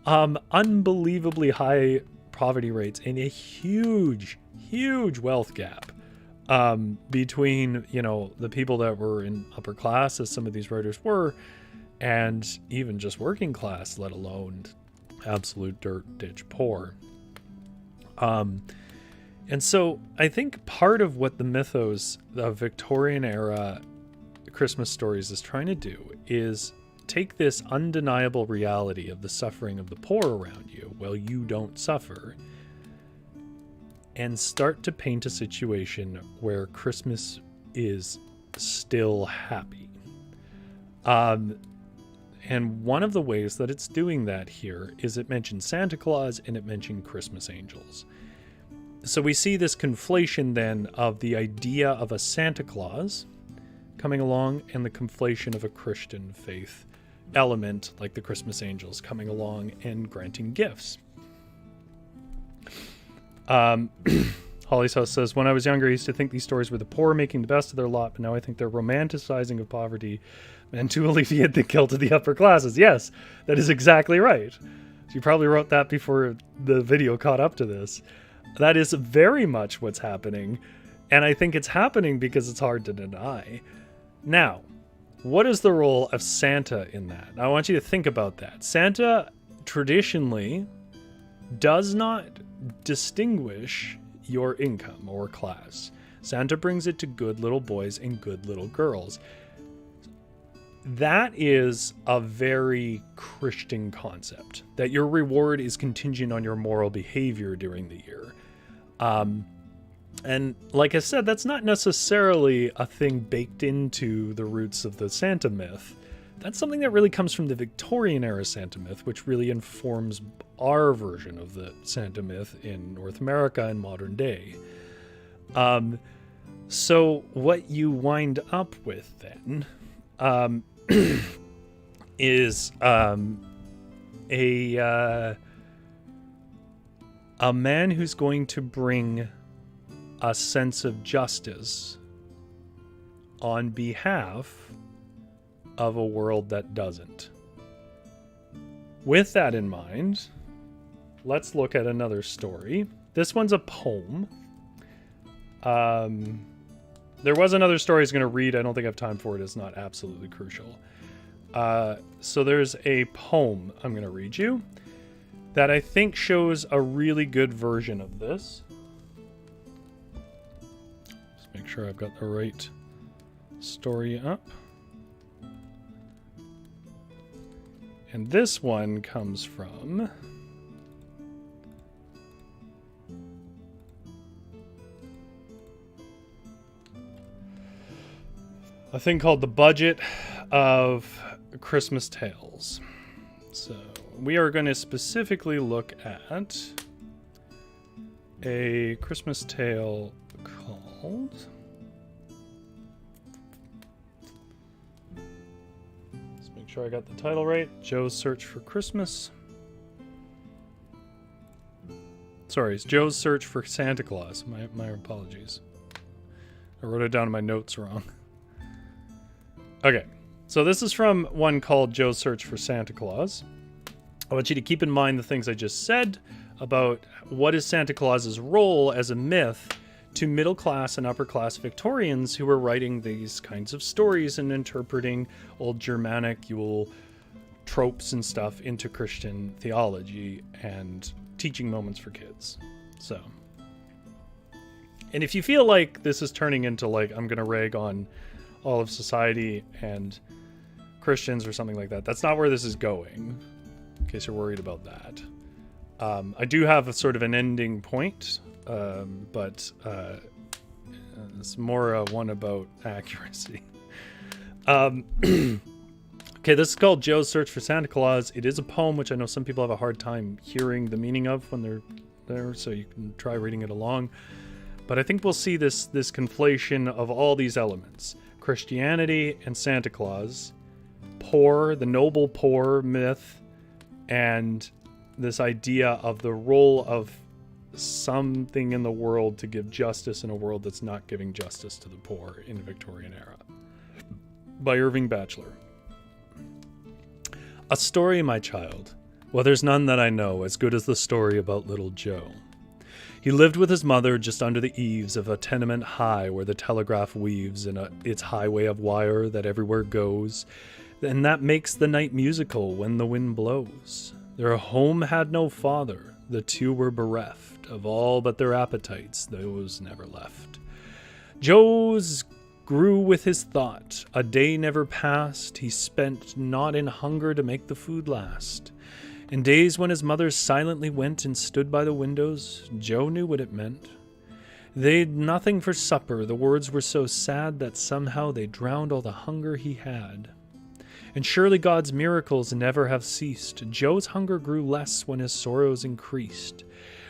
unbelievably high poverty rates and a huge wealth gap between the people that were in upper class, as some of these writers were, and even just working class, let alone absolute dirt ditch poor. And so I think part of what the mythos of Victorian era Christmas stories is trying to do is take this undeniable reality of the suffering of the poor around you while you don't suffer, and start to paint a situation where Christmas is still happy. And one of the ways that it's doing that here is it mentioned Santa Claus and it mentioned Christmas angels. So we see this conflation then of the idea of a Santa Claus coming along and the conflation of a Christian faith element like the Christmas angels coming along and granting gifts. Holly's House says, when I was younger, I used to think these stories were the poor making the best of their lot, but now I think they're romanticizing of poverty and to alleviate the guilt of the upper classes. Yes, that is exactly right. You probably wrote that before the video caught up to this. That is very much what's happening, and I think it's happening because it's hard to deny. Now, what is the role of Santa in that? I want you to think about that. Santa traditionally does not distinguish your income or class. Santa brings it to good little boys and good little girls. That is a very Christian concept, that your reward is contingent on your moral behavior during the year. And like I said, that's not necessarily a thing baked into the roots of the Santa myth. That's something that really comes from the Victorian era Santa myth, which really informs our version of the Santa myth in North America in modern day. So what you wind up with then is a man who's going to bring a sense of justice on behalf of a world that doesn't. With that in mind, let's look at another story. This one's a poem. There was another story I was going to read. I don't think I have time for it. It's not absolutely crucial. So there's a poem I'm going to read you that I think shows a really good version of this. Just make sure I've got the right story up. And this one comes from a thing called The Budget of Christmas Tales. So we are going to specifically look at a Christmas tale called sure I got the title right. Joe's Search for Christmas. Sorry, it's Joe's Search for Santa Claus. My apologies. I wrote it down in my notes wrong. Okay, so this is from one called Joe's Search for Santa Claus. I want you to keep in mind the things I just said about what is Santa Claus's role as a myth to middle class and upper class Victorians who were writing these kinds of stories and interpreting old Germanic Yule tropes and stuff into Christian theology and teaching moments for kids. So, and if you feel like this is turning into like I'm gonna rag on all of society and Christians or something like that, that's not where this is going, in case you're worried about that. I do have a sort of an ending point, but it's more one about accuracy. Okay, this is called Joe's Search for Santa Claus. It is a poem, which I know some people have a hard time hearing the meaning of when they're there, so you can try reading it along. But I think we'll see this conflation of all these elements. Christianity and Santa Claus, poor, the noble poor myth, and this idea of the role of something in the world to give justice in a world that's not giving justice to the poor in the Victorian era. By Irving Batchelor. A story, my child. Well, there's none that I know as good as the story about little Joe. He lived with his mother just under the eaves of a tenement high where the telegraph weaves in its highway of wire that everywhere goes, and that makes the night musical when the wind blows. Their home had no father, the two were bereft of all but their appetites, those never left. Joe's grew with his thought, a day never passed, he spent not in hunger to make the food last. In days when his mother silently went and stood by the windows, Joe knew what it meant. They'd nothing for supper, the words were so sad that somehow they drowned all the hunger he had. And surely God's miracles never have ceased. Joe's hunger grew less when his sorrows increased.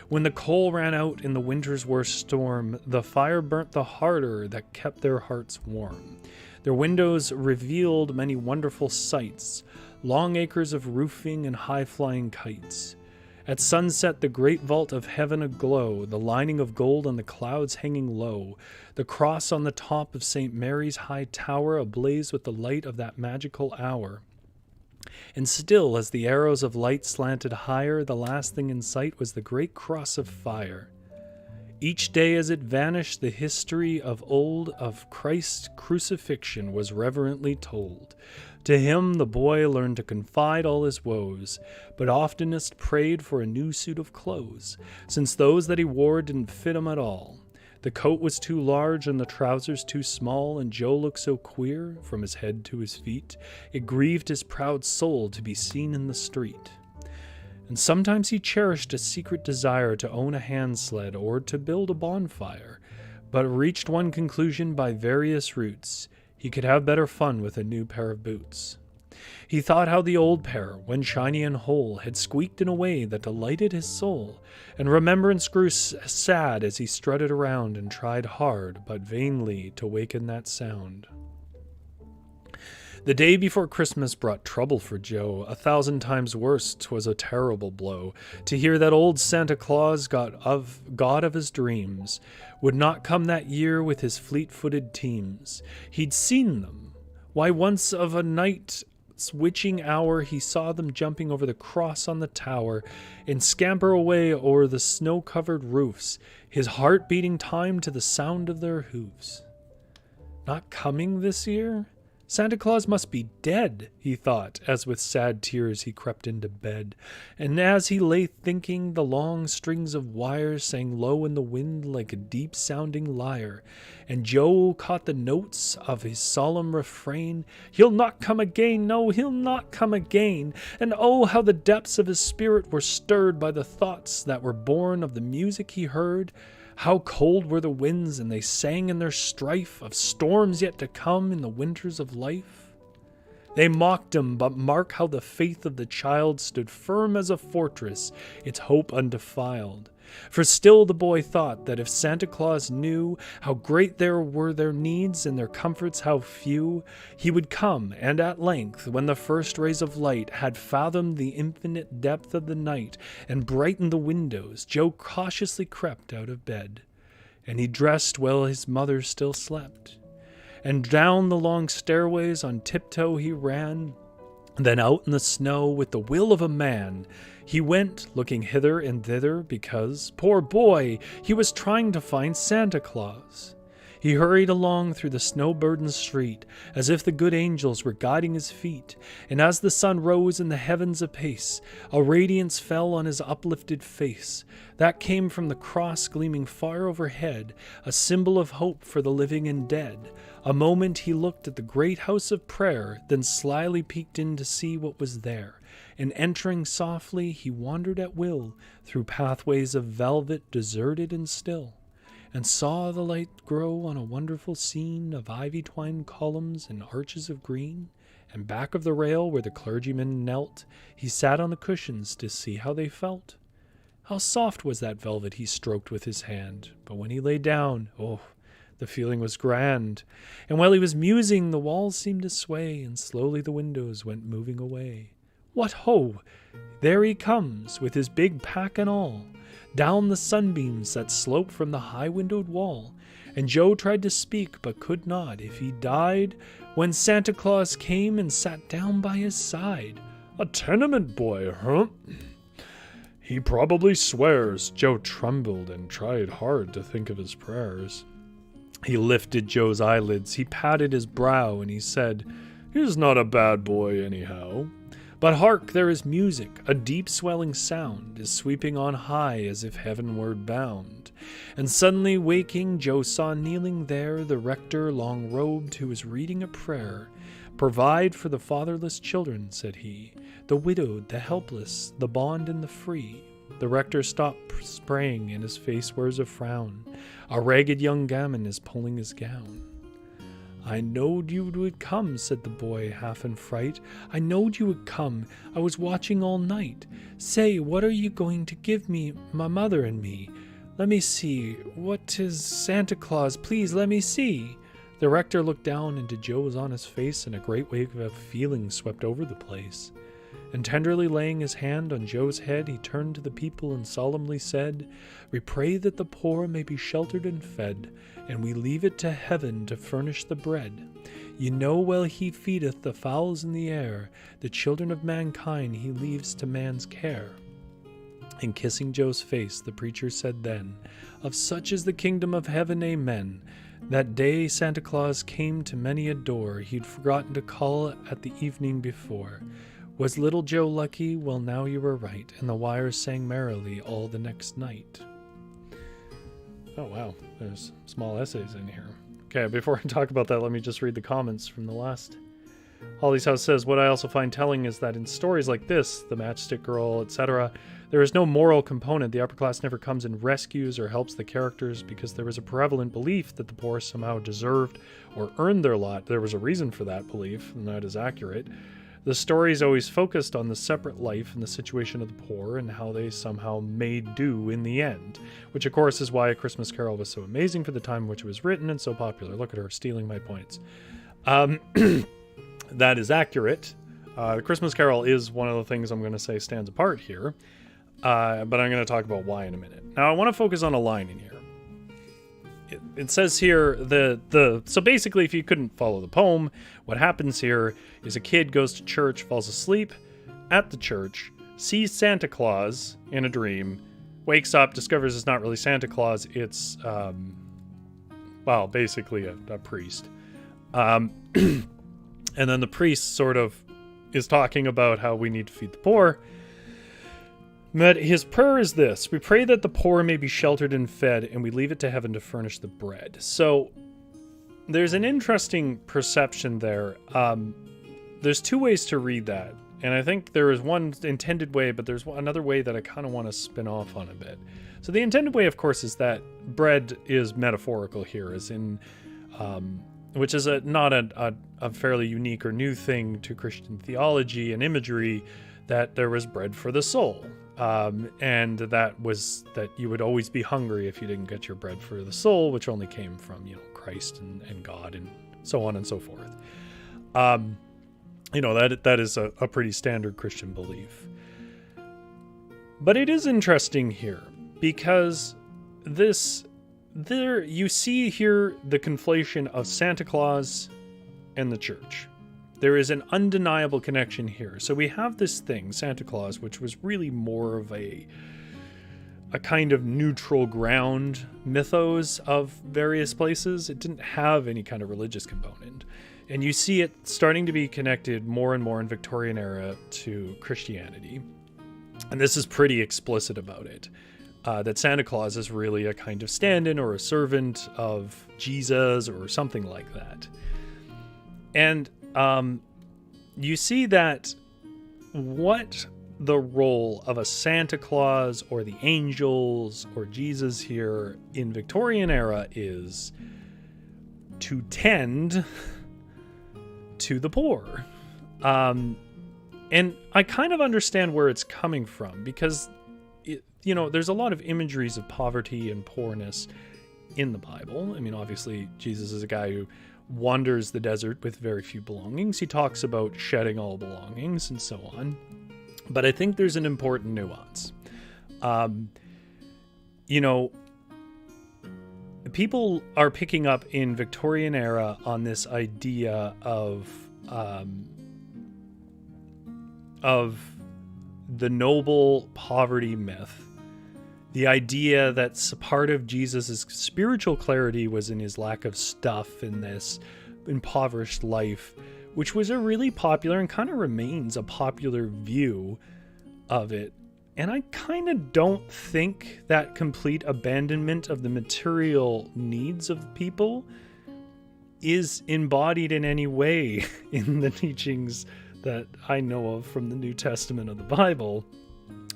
When the coal ran out in the winter's worst storm, the fire burnt the harder that kept their hearts warm. Their windows revealed many wonderful sights, long acres of roofing and high-flying kites. At sunset, the great vault of heaven aglow, the lining of gold on the clouds hanging low, the cross on the top of St. Mary's high tower ablaze with the light of that magical hour. And still, as the arrows of light slanted higher, the last thing in sight was the great cross of fire. Each day as it vanished, the history of old of Christ's crucifixion was reverently told. To him the boy learned to confide all his woes, but oftenest prayed for a new suit of clothes, since those that he wore didn't fit him at all. The coat was too large and the trousers too small, and Joe looked so queer, from his head to his feet, it grieved his proud soul to be seen in the street. And sometimes he cherished a secret desire to own a hand sled or to build a bonfire, but reached one conclusion by various routes: he could have better fun with a new pair of boots. He thought how the old pair, when shiny and whole, had squeaked in a way that delighted his soul, and remembrance grew sad as he strutted around and tried hard, but vainly, to waken that sound. The day before Christmas brought trouble for Joe. 1,000 times worse, 'twas a terrible blow, to hear that old Santa Claus, God of his dreams, would not come that year with his fleet-footed teams. He'd seen them. Why, once of a night Christ's witching hour, he saw them jumping over the cross on the tower and scamper away o'er the snow-covered roofs, his heart beating time to the sound of their hoofs. Not coming this year? Santa Claus must be dead, he thought, as with sad tears he crept into bed. And as he lay thinking, the long strings of wires sang low in the wind like a deep-sounding lyre, and Joe caught the notes of his solemn refrain, "He'll not come again, no, he'll not come again." And oh, how the depths of his spirit were stirred by the thoughts that were born of the music he heard. How cold were the winds, and they sang in their strife of storms yet to come in the winters of life. They mocked him, but mark how the faith of the child stood firm as a fortress, its hope undefiled. For still the boy thought that if Santa Claus knew how great there were their needs and their comforts how few, he would come, and at length, when the first rays of light had fathomed the infinite depth of the night and brightened the windows, Joe cautiously crept out of bed. And he dressed while his mother still slept. And down the long stairways on tiptoe he ran. Then out in the snow with the will of a man, he went, looking hither and thither, because, poor boy, he was trying to find Santa Claus. He hurried along through the snow-burdened street, as if the good angels were guiding his feet, and as the sun rose in the heavens apace, a radiance fell on his uplifted face. That came from the cross gleaming far overhead, a symbol of hope for the living and dead. A moment he looked at the great house of prayer, then slyly peeked in to see what was there, and entering softly, he wandered at will through pathways of velvet, deserted and still, and saw the light grow on a wonderful scene of ivy-twined columns and arches of green, and back of the rail where the clergyman knelt, he sat on the cushions to see how they felt. How soft was that velvet he stroked with his hand, but when he lay down, oh, the feeling was grand, and while he was musing, the walls seemed to sway, and slowly the windows went moving away. What ho! There he comes, with his big pack and all, down the sunbeams that slope from the high-windowed wall, and Joe tried to speak, but could not, if he died, when Santa Claus came and sat down by his side. "A tenement boy, huh? He probably swears." Joe trembled and tried hard to think of his prayers. He lifted Joe's eyelids, he patted his brow, and he said, "He's not a bad boy anyhow. But hark, there is music, a deep swelling sound is sweeping on high as if heavenward bound." And suddenly waking, Joe saw kneeling there the rector long-robed who was reading a prayer. "Provide for the fatherless children," said he, "the widowed, the helpless, the bond and the free." The rector stopped praying, and his face wears a frown. A ragged young gamin is pulling his gown. "I knowed you would come," said the boy, half in fright. "I knowed you would come. I was watching all night. Say, what are you going to give me, my mother and me? Let me see. What is Santa Claus? Please let me see." The rector looked down into Joe's honest face, and a great wave of feeling swept over the place. And tenderly laying his hand on Joe's head, he turned to the people and solemnly said, "We pray that the poor may be sheltered and fed, and we leave it to heaven to furnish the bread. You know while he feedeth the fowls in the air, the children of mankind he leaves to man's care." And kissing Joe's face, the preacher said then, "Of such is the kingdom of heaven, amen." That day Santa Claus came to many a door he'd forgotten to call at the evening before. Was little Joe lucky? Well, now you were right, and the wires sang merrily all the next night. Oh, wow. There's small essays in here. Okay, before I talk about that, let me just read the comments from the last. Holly's House says, "What I also find telling is that in stories like this, the Matchstick Girl, etc., there is no moral component. The upper class never comes and rescues or helps the characters because there is a prevalent belief that the poor somehow deserved or earned their lot. There was a reason for that belief, and that is accurate. The story is always focused on the separate life and the situation of the poor and how they somehow made do in the end, which of course is why A Christmas Carol was so amazing for the time in which it was written and so popular." Look at her stealing my points. That is accurate. The Christmas Carol is one of the things I'm going to say stands apart here, but I'm going to talk about why in a minute. Now I want to focus on a line in here. it says here, so basically, if you couldn't follow the poem, what happens here is a kid goes to church, falls asleep at the church, sees Santa Claus in a dream, wakes up, discovers it's not really Santa Claus, it's, basically a priest. And then the priest sort of is talking about how we need to feed the poor. But his prayer is this: we pray that the poor may be sheltered and fed, and we leave it to heaven to furnish the bread. So there's an interesting perception there. There's two ways to read that. And I think there is one intended way, but there's another way that I kind of want to spin off on a bit. So the intended way, of course, is that bread is metaphorical here, as in, which is not a fairly unique or new thing to Christian theology and imagery, that there was bread for the soul. And that you would always be hungry if you didn't get your bread for the soul, which only came from, Christ and God and so on and so forth. That is a pretty standard Christian belief. But it is interesting here because you see here the conflation of Santa Claus and the church. There is an undeniable connection here. So we have this thing, Santa Claus, which was really more of a kind of neutral ground mythos of various places. It didn't have any kind of religious component. And you see it starting to be connected more and more in Victorian era to Christianity. And this is pretty explicit about it. That Santa Claus is really a kind of stand-in or a servant of Jesus or something like that. And you see that what the role of a Santa Claus or the angels or Jesus here in Victorian era is to tend to the poor. And I kind of understand where it's coming from because, there's a lot of imageries of poverty and poorness in the Bible. I mean, obviously, Jesus is a guy who wanders the desert with very few belongings. He talks about shedding all belongings and so on. But I think there's an important nuance. People are picking up in Victorian era on this idea of the noble poverty myth. The idea that part of Jesus' spiritual clarity was in his lack of stuff in this impoverished life, which was a really popular and kind of remains a popular view of it. And I kind of don't think that complete abandonment of the material needs of people is embodied in any way in the teachings that I know of from the New Testament of the Bible.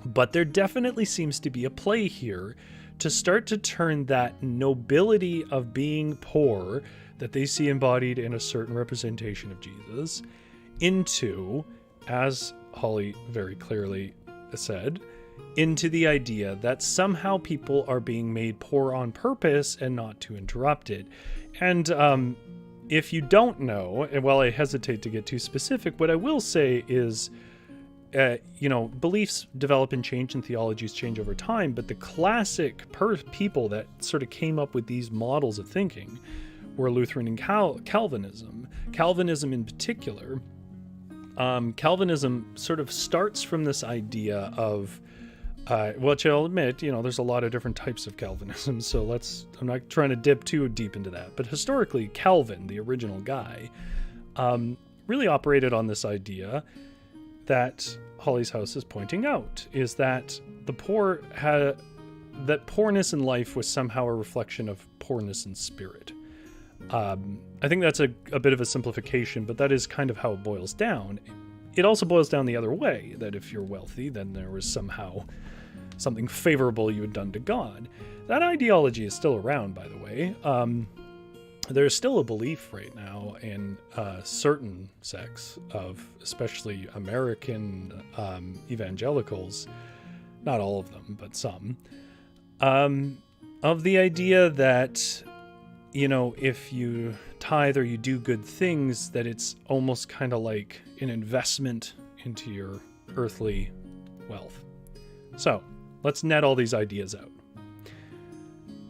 But there definitely seems to be a play here to start to turn that nobility of being poor that they see embodied in a certain representation of Jesus into, as Holly very clearly said, into the idea that somehow people are being made poor on purpose and not to interrupt it. And if you don't know, and while I hesitate to get too specific, what I will say is, beliefs develop and change and theologies change over time, but the classic people that sort of came up with these models of thinking were Lutheran and Calvinism. Calvinism in particular, Calvinism sort of starts from this idea of, which I'll admit, there's a lot of different types of Calvinism, so I'm not trying to dip too deep into that, but historically, Calvin, the original guy, really operated on this idea that Holly's House is pointing out, is that the poor that poorness in life was somehow a reflection of poorness in spirit. I think that's a bit of a simplification, but that is kind of how it boils down. It also boils down the other way, that if you're wealthy, then there was somehow something favorable you had done to God. That ideology is still around, by the way. There's still a belief right now in certain sects of especially American evangelicals, not all of them, but some, of the idea that, if you tithe or you do good things, that it's almost kind of like an investment into your earthly wealth. So let's net all these ideas out.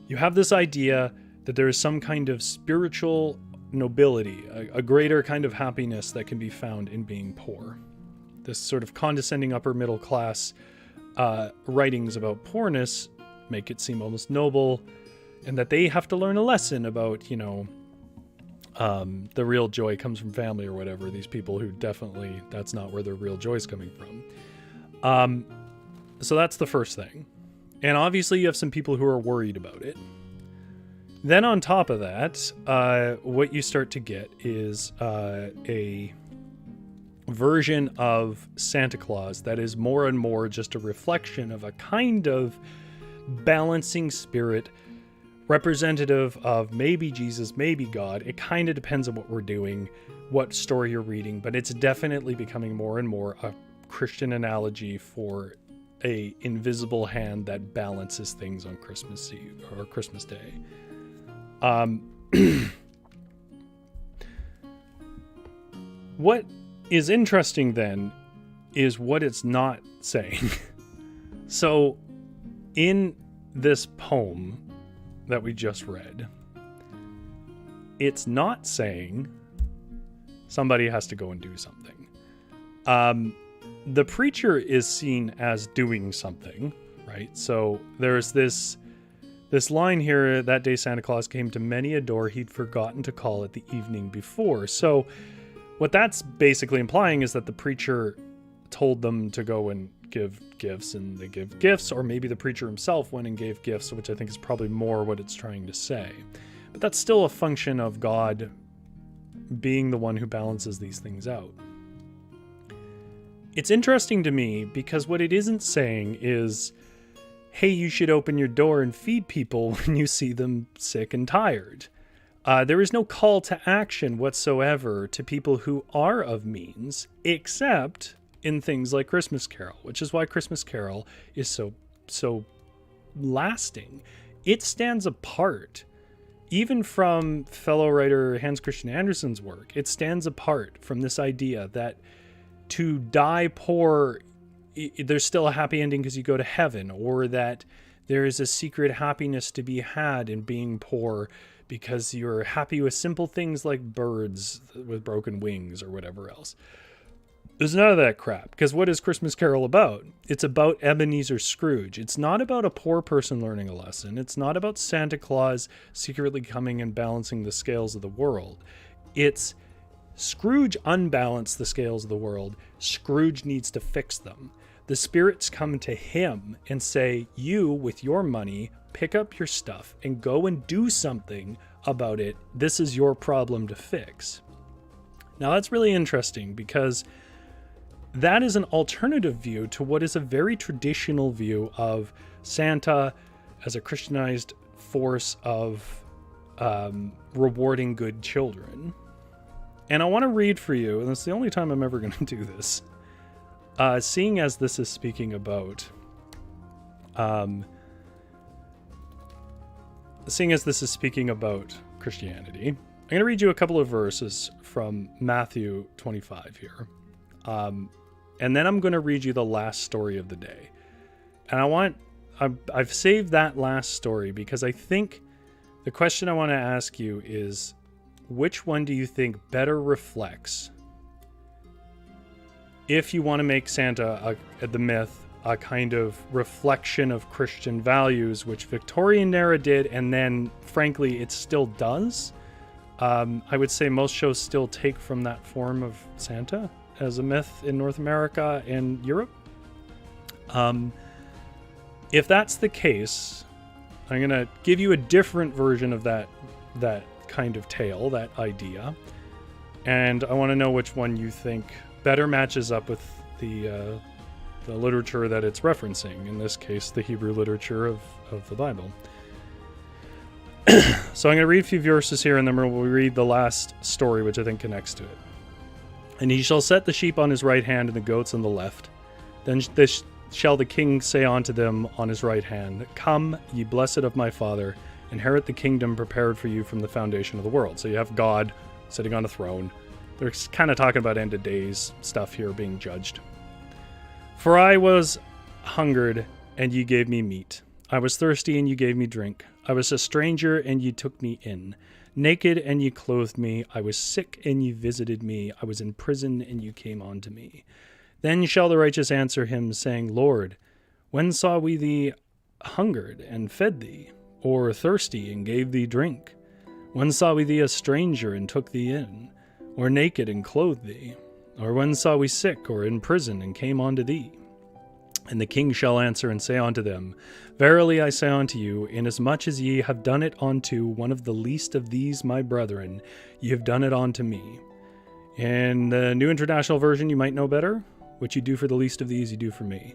You have this idea that there is some kind of spiritual nobility, a greater kind of happiness that can be found in being poor. This sort of condescending upper middle class writings about poorness make it seem almost noble, and that they have to learn a lesson about, the real joy comes from family or whatever. These people who definitely, that's not where their real joy is coming from. So that's the first thing. And obviously you have some people who are worried about it. Then on top of that, what you start to get is a version of Santa Claus that is more and more just a reflection of a kind of balancing spirit, representative of maybe Jesus, maybe God. It kind of depends on what we're doing, what story you're reading, but it's definitely becoming more and more a Christian analogy for a invisible hand that balances things on Christmas Eve or Christmas Day. What is interesting then is what it's not saying. So in this poem that we just read, it's not saying somebody has to go and do something. The preacher is seen as doing something, right? So there's this line here, that day Santa Claus came to many a door he'd forgotten to call it the evening before. So what that's basically implying is that the preacher told them to go and give gifts, and they give gifts, or maybe the preacher himself went and gave gifts, which I think is probably more what it's trying to say. But that's still a function of God being the one who balances these things out. It's interesting to me because what it isn't saying is, hey, you should open your door and feed people when you see them sick and tired. There is no call to action whatsoever to people who are of means, except in things like Christmas Carol, which is why Christmas Carol is so lasting. It stands apart, even from fellow writer Hans Christian Andersen's work. It stands apart from this idea that to die poor, there's still a happy ending because you go to heaven, or that there is a secret happiness to be had in being poor because you're happy with simple things like birds with broken wings or whatever else. There's none of that crap, because what is Christmas Carol about? It's about Ebenezer Scrooge. It's not about a poor person learning a lesson. It's not about Santa Claus secretly coming and balancing the scales of the world. It's Scrooge unbalanced the scales of the world. Scrooge needs to fix them. The spirits come to him and say, you, with your money, pick up your stuff and go and do something about it. This is your problem to fix. Now that's really interesting, because that is an alternative view to what is a very traditional view of Santa as a Christianized force of rewarding good children. And I want to read for you, and it's the only time I'm ever going to do this, seeing as this is speaking about Christianity. I'm going to read you a couple of verses from Matthew 25 here. And then I'm going to read you the last story of the day. And I've saved that last story because I think the question I want to ask you is, which one do you think better reflects, if you want to make Santa the myth a kind of reflection of Christian values, which Victorian era did, and then frankly it still does? I would say most shows still take from that form of Santa as a myth in North America and Europe. If that's the case, I'm going to give you a different version of that kind of tale, that idea, and I want to know which one you think better matches up with the literature that it's referencing, in this case the Hebrew literature of the Bible. So I'm going to read a few verses here, and then we'll read the last story, which I think connects to it. And he shall set the sheep on his right hand and the goats on the left. Then shall the king say unto them on his right hand, Come, ye blessed of my Father, inherit the kingdom prepared for you from the foundation of the world. So you have God sitting on a throne. They're kind of talking about end of days stuff here being judged. For I was hungered, and ye gave me meat. I was thirsty, and you gave me drink. I was a stranger, and you took me in. Naked, and you clothed me. I was sick, and you visited me. I was in prison, and you came unto me. Then shall the righteous answer him, saying, Lord, when saw we thee hungered, and fed thee, or thirsty, and gave thee drink? When saw we thee a stranger, and took thee in, or naked, and clothed thee? Or when saw we sick, or in prison, and came unto thee? And the king shall answer and say unto them, Verily I say unto you, inasmuch as ye have done it unto one of the least of these my brethren, ye have done it unto me. In the New International Version, you might know better. What you do for the least of these, you do for me.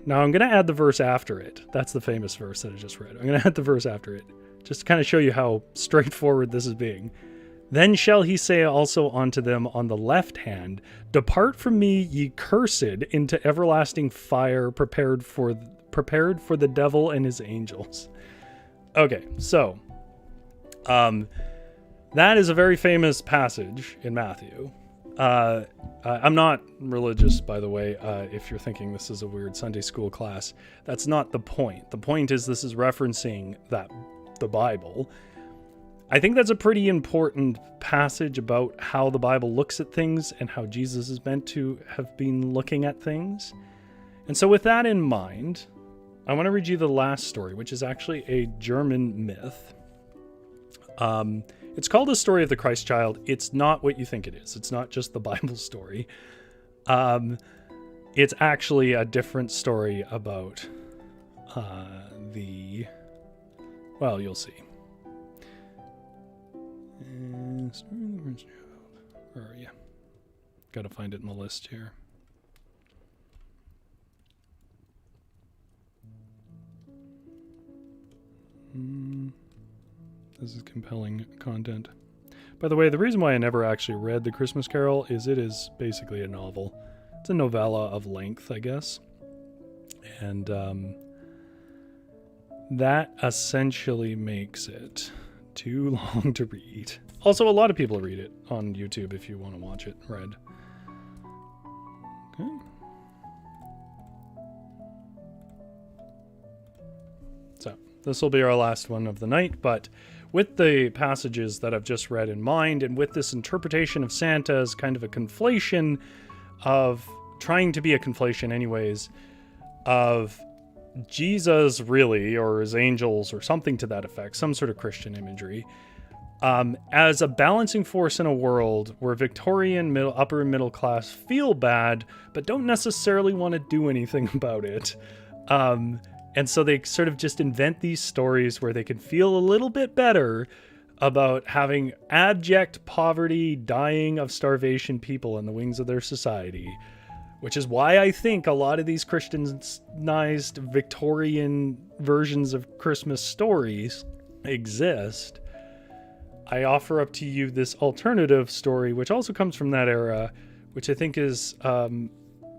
Now I'm going to add the verse after it. That's the famous verse that I just read. I'm going to add the verse after it, just to kind of show you how straightforward this is being. Then shall he say also unto them on the left hand, Depart from me, ye cursed, into everlasting fire prepared for the devil and his angels. Okay, so that is a very famous passage in Matthew. I'm not religious, by the way, if you're thinking this is a weird Sunday school class. That's not the point. The point is this is referencing the Bible. I think that's a pretty important passage about how the Bible looks at things and how Jesus is meant to have been looking at things. And so with that in mind, I want to read you the last story, which is actually a German myth. It's called The Story of the Christchild. It's not what you think it is. It's not just the Bible story. It's actually a different story about well, you'll see. Where are you? Got to find it in the list here. This is compelling content. By the way, the reason why I never actually read The Christmas Carol is it is basically a novel. It's a novella of length, I guess. And that essentially makes it too long to read. Also, a lot of people read it on YouTube if you want to watch it read. Okay. So, this will be our last one of the night, but with the passages that I've just read in mind, and with this interpretation of Santa as kind of a conflation of, trying to be a conflation anyways, of Jesus really, or his angels, or something to that effect, some sort of Christian imagery, as a balancing force in a world where Victorian upper and middle class feel bad, but don't necessarily want to do anything about it. And so they sort of just invent these stories where they can feel a little bit better about having abject poverty, dying of starvation people in the wings of their society. Which is why I think a lot of these Christianized Victorian versions of Christmas stories exist. I offer up to you this alternative story, which also comes from that era, which I think is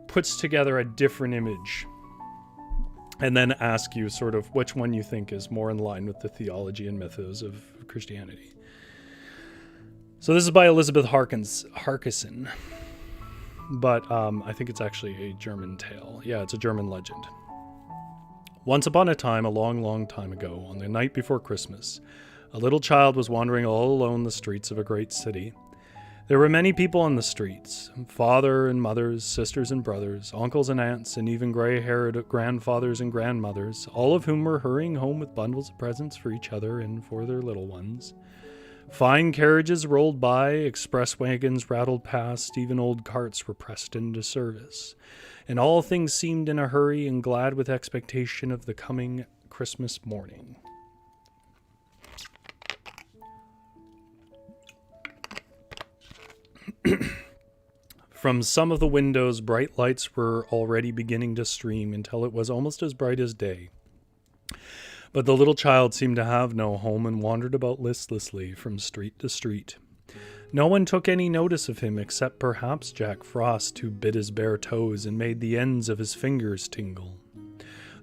puts together a different image. And then ask you sort of which one you think is more in line with the theology and mythos of Christianity. So this is by Elizabeth Harkison. But I think it's actually a German tale. Yeah, it's a German legend. Once upon a time, a long, long time ago, on the night before Christmas, a little child was wandering all alone the streets of a great city. There were many people on the streets, father and mothers, sisters and brothers, uncles and aunts, and even gray-haired grandfathers and grandmothers, all of whom were hurrying home with bundles of presents for each other and for their little ones. Fine carriages rolled by, express wagons rattled past, even old carts were pressed into service, and all things seemed in a hurry and glad with expectation of the coming Christmas morning. From some of the windows, bright lights were already beginning to stream until it was almost as bright as day. But the little child seemed to have no home and wandered about listlessly from street to street. No one took any notice of him except perhaps Jack Frost, who bit his bare toes and made the ends of his fingers tingle.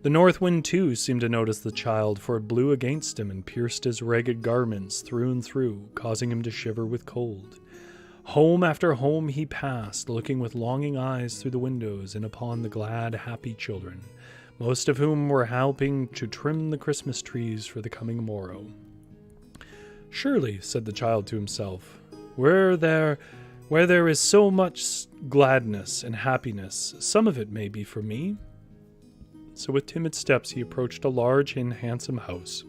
The north wind, too, seemed to notice the child, for it blew against him and pierced his ragged garments through and through, causing him to shiver with cold. Home after home he passed, looking with longing eyes through the windows and upon the glad, happy children, most of whom were helping to trim the Christmas trees for the coming morrow. "Surely," said the child to himself, where there is so much gladness and happiness, some of it may be for me." So with timid steps he approached a large and handsome house.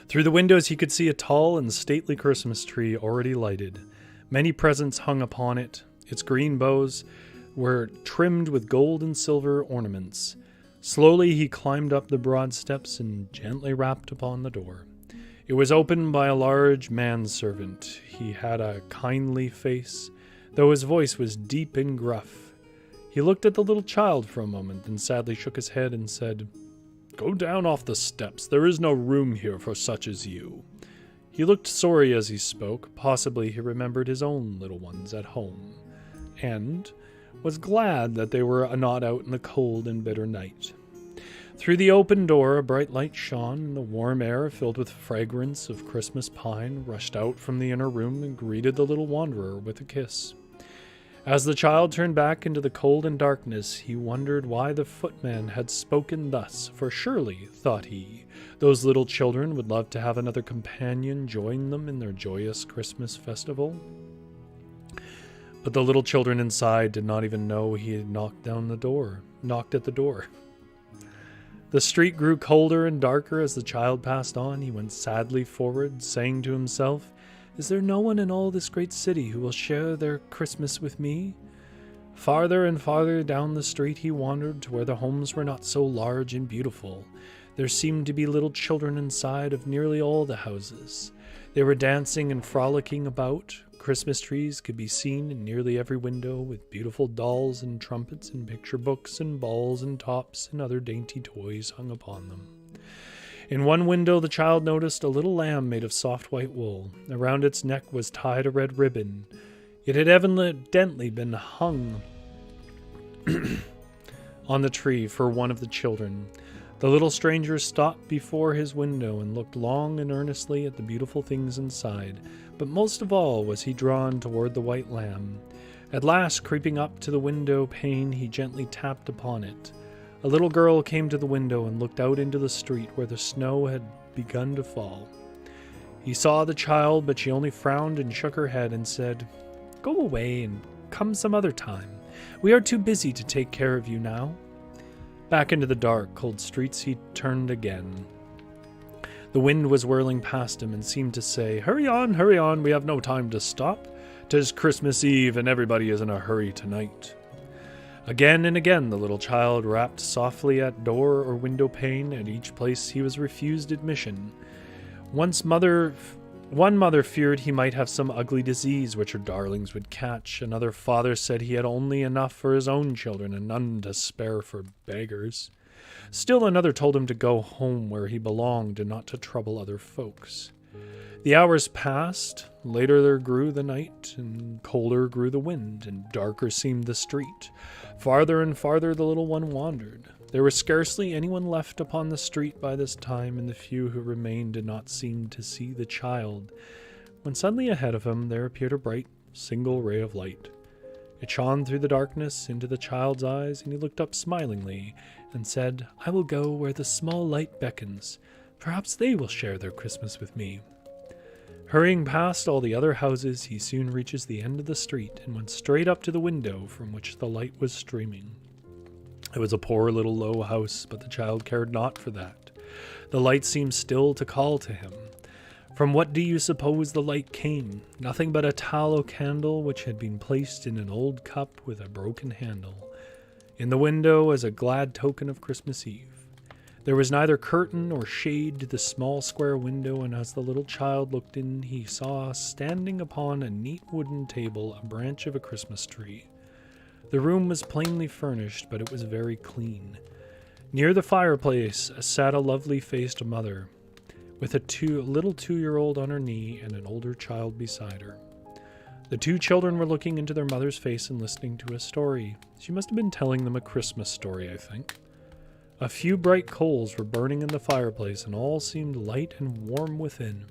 Through the windows he could see a tall and stately Christmas tree already lighted. Many presents hung upon it. Its green boughs were trimmed with gold and silver ornaments. Slowly he climbed up the broad steps and gently rapped upon the door. It was opened by a large manservant. He had a kindly face, though his voice was deep and gruff. He looked at the little child for a moment, then sadly shook his head and said, "Go down off the steps. There is no room here for such as you." He looked sorry as he spoke. Possibly he remembered his own little ones at home, and was glad that they were not out in the cold and bitter night. Through the open door a bright light shone, and the warm air, filled with fragrance of Christmas pine, rushed out from the inner room and greeted the little wanderer with a kiss. As the child turned back into the cold and darkness, he wondered why the footman had spoken thus, for surely, thought he, those little children would love to have another companion join them in their joyous Christmas festival. But the little children inside did not even know he had knocked at the door. The street grew colder and darker as the child passed on. He went sadly forward, saying to himself, "Is there no one in all this great city who will share their Christmas with me?" Farther and farther down the street he wandered to where the homes were not so large and beautiful. There seemed to be little children inside of nearly all the houses. They were dancing and frolicking about. Christmas trees could be seen in nearly every window, with beautiful dolls and trumpets and picture books and balls and tops and other dainty toys hung upon them. In one window the child noticed a little lamb made of soft white wool. Around its neck was tied a red ribbon. It had evidently been hung on the tree for one of the children. The little stranger stopped before his window and looked long and earnestly at the beautiful things inside, but most of all was he drawn toward the white lamb. At last, creeping up to the window pane, he gently tapped upon it. A little girl came to the window and looked out into the street where the snow had begun to fall. He saw the child, but she only frowned and shook her head and said, "Go away and come some other time. We are too busy to take care of you now." Back into the dark, cold streets he turned again. The wind was whirling past him and seemed to say, hurry on, we have no time to stop. 'Tis Christmas Eve and everybody is in a hurry tonight." Again and again the little child rapped softly at door or window pane. At each place he was refused admission. One mother feared he might have some ugly disease which her darlings would catch. Another father said he had only enough for his own children and none to spare for beggars. Still another told him to go home where he belonged and not to trouble other folks. The hours passed. Later there grew the night, and colder grew the wind, and darker seemed the street. Farther and farther the little one wandered. There was scarcely anyone left upon the street by this time, and the few who remained did not seem to see the child, when suddenly ahead of him there appeared a bright, single ray of light. It shone through the darkness into the child's eyes, and he looked up smilingly and said, "I will go where the small light beckons. Perhaps they will share their Christmas with me." Hurrying past all the other houses, he soon reaches the end of the street and went straight up to the window from which the light was streaming. It was a poor little low house, but the child cared not for that. The light seemed still to call to him. From what do you suppose the light came? Nothing but a tallow candle which had been placed in an old cup with a broken handle, in the window as a glad token of Christmas Eve. There was neither curtain or shade to the small square window, and as the little child looked in, he saw standing upon a neat wooden table a branch of a Christmas tree. The room was plainly furnished, but it was very clean. Near the fireplace sat a lovely-faced mother, with a little 2-year-old on her knee and an older child beside her. The two children were looking into their mother's face and listening to a story. She must have been telling them a Christmas story, I think. A few bright coals were burning in the fireplace, and all seemed light and warm within.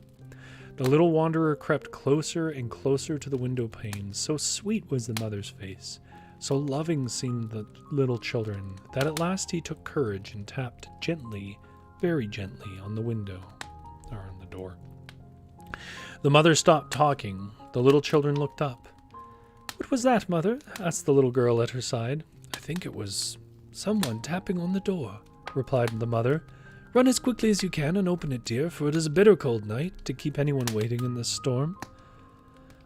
The little wanderer crept closer and closer to the window pane. So sweet was the mother's face, So loving seemed the little children that at last he took courage and tapped gently, very gently, on the window, or on the door. The mother stopped talking. The little children looked up. "What was that, Mother?" asked the little girl at her side. "I think it was someone tapping on the door," replied the mother. "Run as quickly as you can and open it, dear, for it is a bitter cold night to keep anyone waiting in this storm."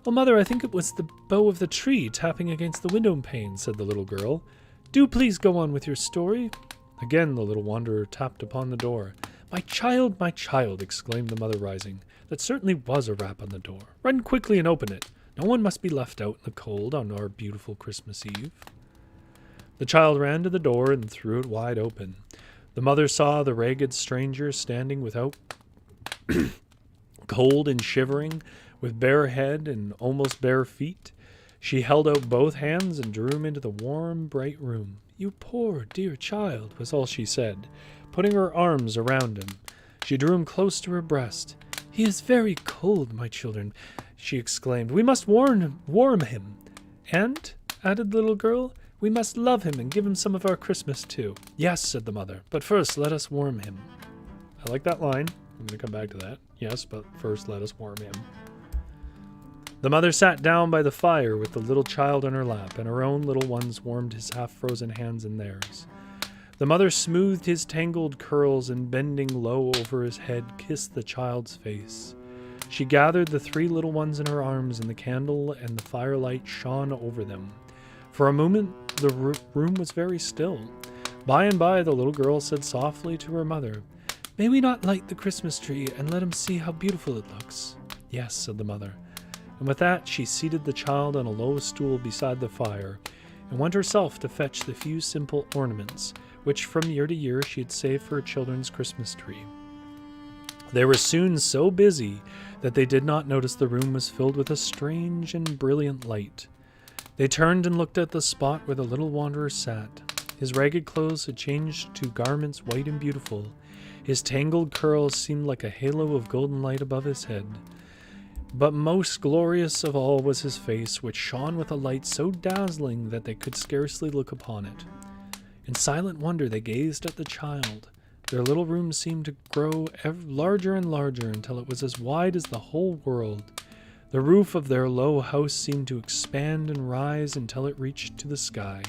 "Oh, Mother, I think it was the bough of the tree tapping against the window pane," said the little girl. "Do please go on with your story." Again the little wanderer tapped upon the door. My child," exclaimed the mother, rising. "That certainly was a rap on the door. Run quickly and open it. No one must be left out in the cold on our beautiful Christmas Eve." The child ran to the door and threw it wide open. The mother saw the ragged stranger standing without, cold and shivering, with bare head and almost bare feet. She held out both hands and drew him into the warm, bright room. "You poor, dear child," was all she said, putting her arms around him. She drew him close to her breast. "He is very cold, my children," she exclaimed. "We must warm him. And," added the little girl, "we must love him and give him some of our Christmas too." "Yes," said the mother, "but first let us warm him." I like that line. I'm going to come back to that. Yes, but first let us warm him. The mother sat down by the fire with the little child on her lap, and her own little ones warmed his half-frozen hands in theirs. The mother smoothed his tangled curls and, bending low over his head, kissed the child's face. She gathered the three little ones in her arms, and the candle and the firelight shone over them. For a moment, the room was very still. By and by, the little girl said softly to her mother, "May we not light the Christmas tree and let him see how beautiful it looks?" "Yes," said the mother. And with that, she seated the child on a low stool beside the fire, and went herself to fetch the few simple ornaments, which from year to year she had saved for her children's Christmas tree. They were soon so busy that they did not notice the room was filled with a strange and brilliant light. They turned and looked at the spot where the little wanderer sat. His ragged clothes had changed to garments white and beautiful. His tangled curls seemed like a halo of golden light above his head. But most glorious of all was his face, which shone with a light so dazzling that they could scarcely look upon it. In silent wonder they gazed at the child. Their little room seemed to grow larger and larger until it was as wide as the whole world. The roof of their low house seemed to expand and rise until it reached to the sky.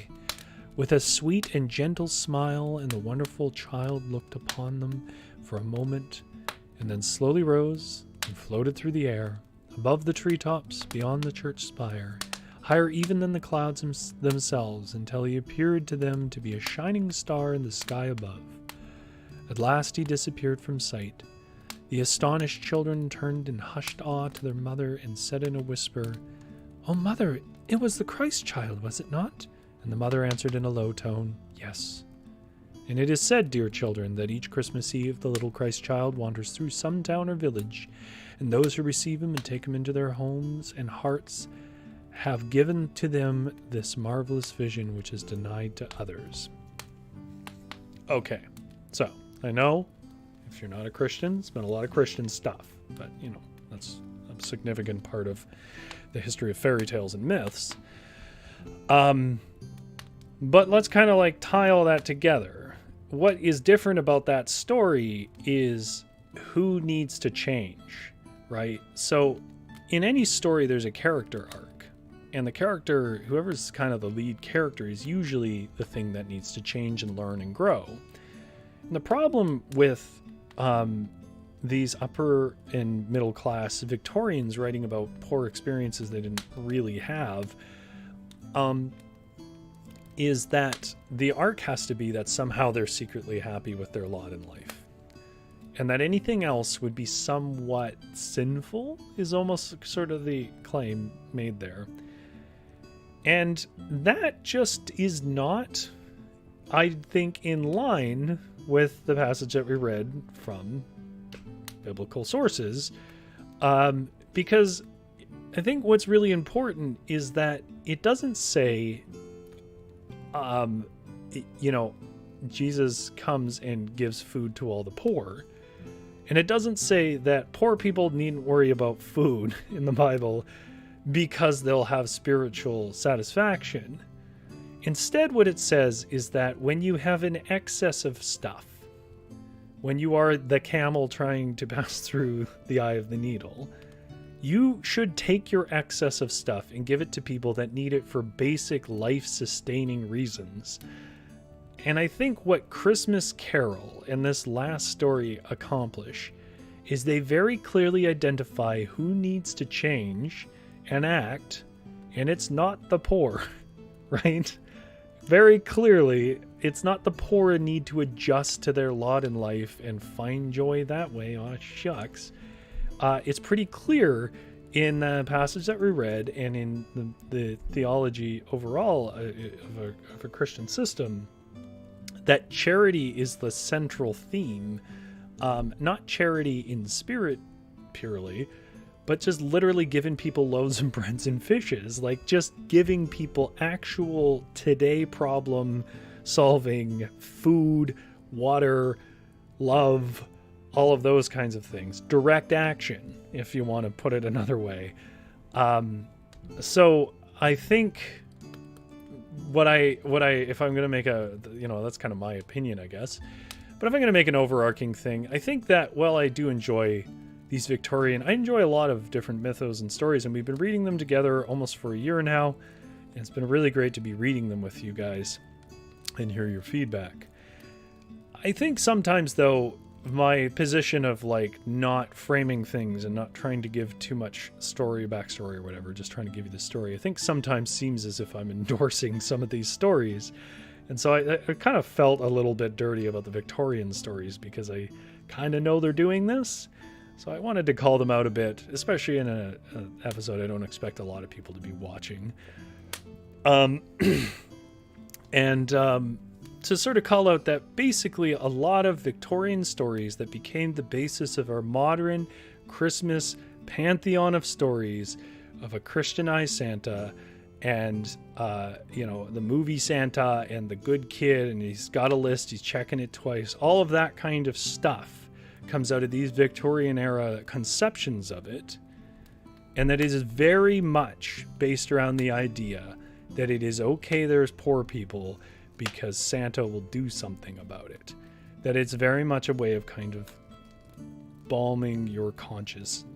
With a sweet and gentle smile, and the wonderful child looked upon them for a moment, and then slowly rose and floated through the air, above the treetops, beyond the church spire, higher even than the clouds themselves, until he appeared to them to be a shining star in the sky above. At last he disappeared from sight. The astonished children turned in hushed awe to their mother and said in a whisper, "Oh, Mother, it was the Christchild, was it not?" And the mother answered in a low tone, "Yes." And it is said, dear children, that each Christmas Eve the little Christchild wanders through some town or village, and those who receive him and take him into their homes and hearts have given to them this marvelous vision which is denied to others. Okay, so I know if you're not a Christian, it's been a lot of Christian stuff, but that's a significant part of the history of fairy tales and myths. But let's kind of tie all that together. What is different about that story is who needs to change, right? So in any story, there's a character arc, and the character, whoever's kind of the lead character, is usually the thing that needs to change and learn and grow. And the problem with these upper and middle class Victorians writing about poor experiences they didn't really have, is that the arc has to be that somehow they're secretly happy with their lot in life. And that anything else would be somewhat sinful is almost sort of the claim made there. And that just is not, I think, in line with the passage that we read from biblical sources. Because I think what's really important is that it doesn't say, Jesus comes and gives food to all the poor. And it doesn't say that poor people needn't worry about food in the Bible because they'll have spiritual satisfaction. Instead, what it says is that when you have an excess of stuff, when you are the camel trying to pass through the eye of the needle, you should take your excess of stuff and give it to people that need it for basic life-sustaining reasons. And I think what Christmas Carol and this last story accomplish is they very clearly identify who needs to change and act, and it's not the poor, right? Very clearly, it's not the poor who need to adjust to their lot in life and find joy that way. Aw, shucks. It's pretty clear in the passage that we read and in the theology overall of a Christian system that charity is the central theme. Not charity in spirit purely, but just literally giving people loaves and breads and fishes. Like just giving people actual today problem solving food, water, love, all of those kinds of things. Direct action, if you want to put it another way. So I think if I'm going to make that's kind of my opinion, I guess. But if I'm going to make an overarching thing, I think that, well, I do enjoy these I enjoy a lot of different mythos and stories, and we've been reading them together almost for a year now. And it's been really great to be reading them with you guys and hear your feedback. I think sometimes, though, my position of not framing things and not trying to give too much backstory or whatever, just trying to give you the story, I think sometimes seems as if I'm endorsing some of these stories. And so I kind of felt a little bit dirty about the Victorian stories because I kind of know they're doing this. So I wanted to call them out a bit, especially in an episode I don't expect a lot of people to be watching. To sort of call out that basically a lot of Victorian stories that became the basis of our modern Christmas pantheon of stories of a Christianized Santa and, the movie Santa and the good kid, and he's got a list, he's checking it twice. All of that kind of stuff comes out of these Victorian era conceptions of it. And that is very much based around the idea that it is okay there's poor people because Santa will do something about it. That it's very much a way of kind of balming your conscience,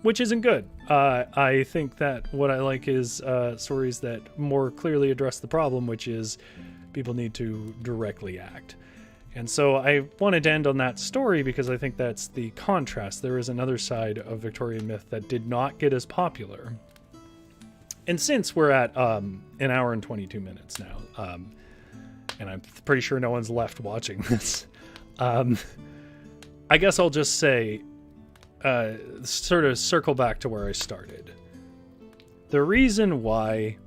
which isn't good. I think that what I like is stories that more clearly address the problem, which is people need to directly act. And so I wanted to end on that story because I think that's the contrast. There is another side of Victorian myth that did not get as popular. And since we're at an hour and 22 minutes now, and I'm pretty sure no one's left watching this, I guess I'll just say, sort of circle back to where I started. The reason why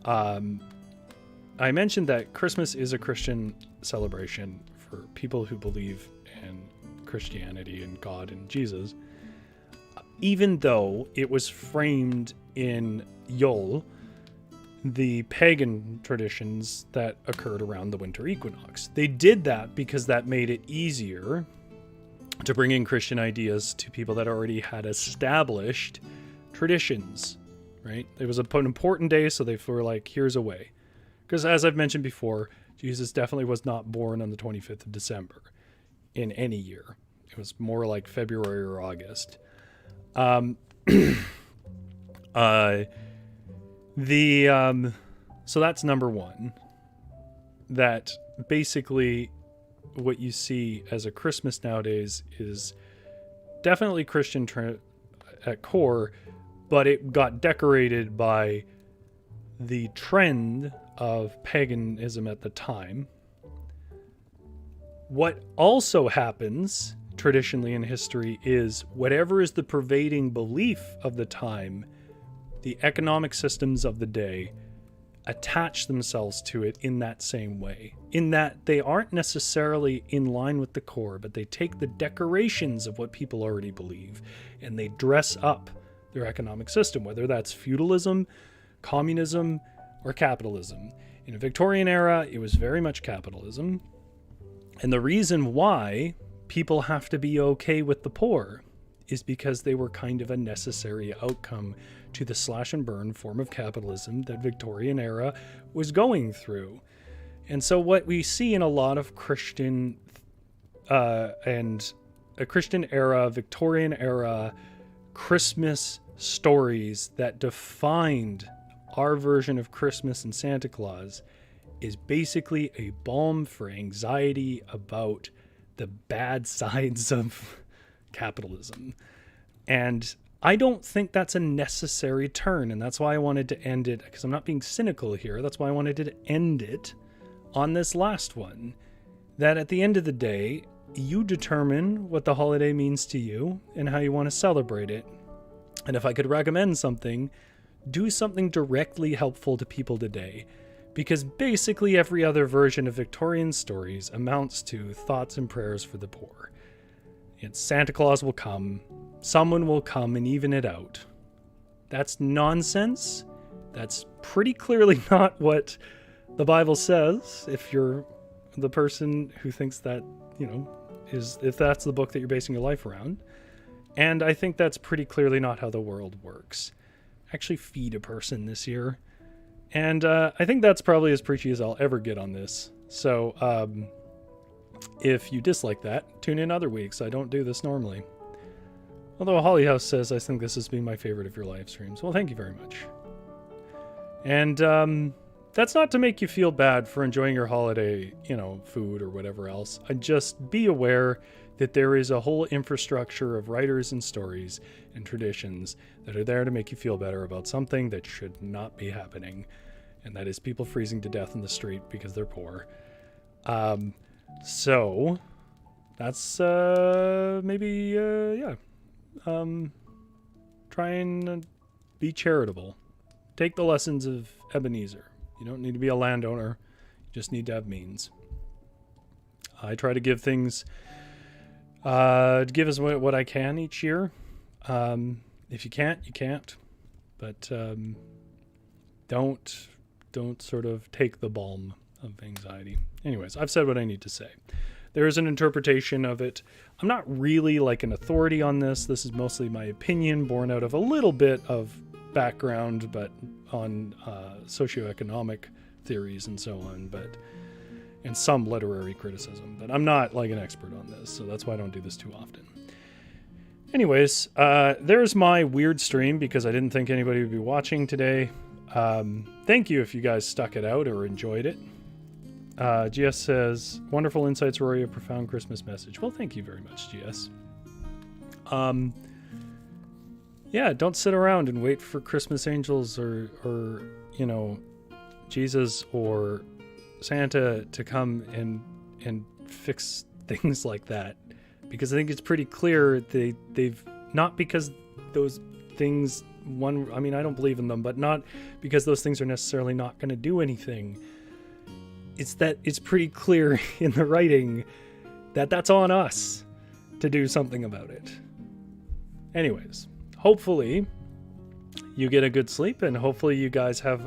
I mentioned that Christmas is a Christian celebration for people who believe in Christianity and God and Jesus, even though it was framed in Yule, the pagan traditions that occurred around the winter equinox. They did that because that made it easier to bring in Christian ideas to people that already had established traditions, right? It was an important day, so they were like, here's a way. Because as I've mentioned before, Jesus definitely was not born on the 25th of December in any year. It was more like February or August. So that's number one. That basically what you see as a Christmas nowadays is definitely Christian at core, but it got decorated by the trend of paganism at the time. What also happens traditionally in history is whatever is the pervading belief of the time, the economic systems of the day attach themselves to it in that same way, in that they aren't necessarily in line with the core, but they take the decorations of what people already believe and they dress up their economic system, whether that's feudalism, communism, or capitalism. In the Victorian era, it was very much capitalism. And the reason why people have to be okay with the poor is because they were kind of a necessary outcome to the slash and burn form of capitalism that Victorian era was going through. And so what we see in a lot of Christian and a Christian era, Victorian era Christmas stories that defined our version of Christmas and Santa Claus is basically a balm for anxiety about the bad sides of capitalism. And I don't think that's a necessary turn, and that's why I wanted to end it, because I'm not being cynical here. That's why I wanted to end it on this last one. That at the end of the day, you determine what the holiday means to you and how you want to celebrate it. And if I could recommend something, do something directly helpful to people today. Because basically every other version of Victorian stories amounts to thoughts and prayers for the poor. It's Santa Claus will come, someone will come and even it out. That's nonsense. That's pretty clearly not what the Bible says, if you're the person who thinks that, if that's the book that you're basing your life around. And I think that's pretty clearly not how the world works. Actually feed a person this year. And I think that's probably as preachy as I'll ever get on this. So if you dislike that, tune in other weeks. I don't do this normally. Although Holly House says, I think this has been my favorite of your live streams. Well, thank you very much. And that's not to make you feel bad for enjoying your holiday, food or whatever else. Just be aware that there is a whole infrastructure of writers and stories and traditions that are there to make you feel better about something that should not be happening. And that is people freezing to death in the street because they're poor. So that's try and be charitable. Take the lessons of Ebenezer. You don't need to be a landowner. You just need to have means. I try to give things, give us what I can each year. If you can't, you can't. But don't sort of take the balm of anxiety. Anyways, I've said what I need to say. There is an interpretation of it. I'm not really like an authority on this. This is mostly my opinion, born out of a little bit of background, but on socioeconomic theories and so on, and some literary criticism. But I'm not like an expert on this, so that's why I don't do this too often. Anyways, there's my weird stream because I didn't think anybody would be watching today. Thank you if you guys stuck it out or enjoyed it. GS says, wonderful insights, Rory, a profound Christmas message. Well, thank you very much, GS. Yeah, don't sit around and wait for Christmas angels or Jesus or Santa to come and fix things like that. Because I think it's pretty clear they've not because those things I don't believe in them, but not because those things are necessarily not going to do anything. It's that it's pretty clear in the writing that that's on us to do something about it. Anyways, hopefully you get a good sleep, and hopefully you guys have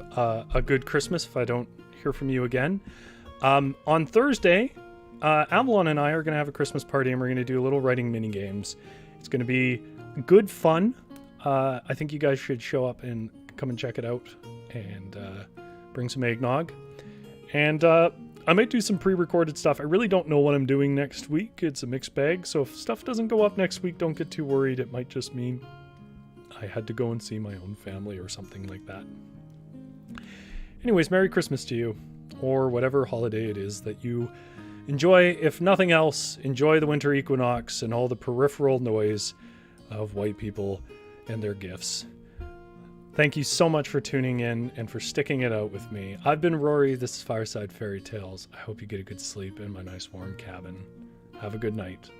a good Christmas if I don't hear from you again. On Thursday, Avalon and I are going to have a Christmas party, and we're going to do a little writing mini games. It's going to be good fun. I think you guys should show up and come and check it out, and bring some eggnog. And I might do some pre-recorded stuff. I really don't know what I'm doing next week. It's a mixed bag, so if stuff doesn't go up next week, don't get too worried. It might just mean I had to go and see my own family or something like that. Anyways, Merry Christmas to you, or whatever holiday it is that you enjoy. If nothing else, enjoy the winter equinox and all the peripheral noise of white people and their gifts. Thank you so much for tuning in and for sticking it out with me. I've been Rory. This is Fireside Fairytales. I hope you get a good sleep in my nice warm cabin. Have a good night.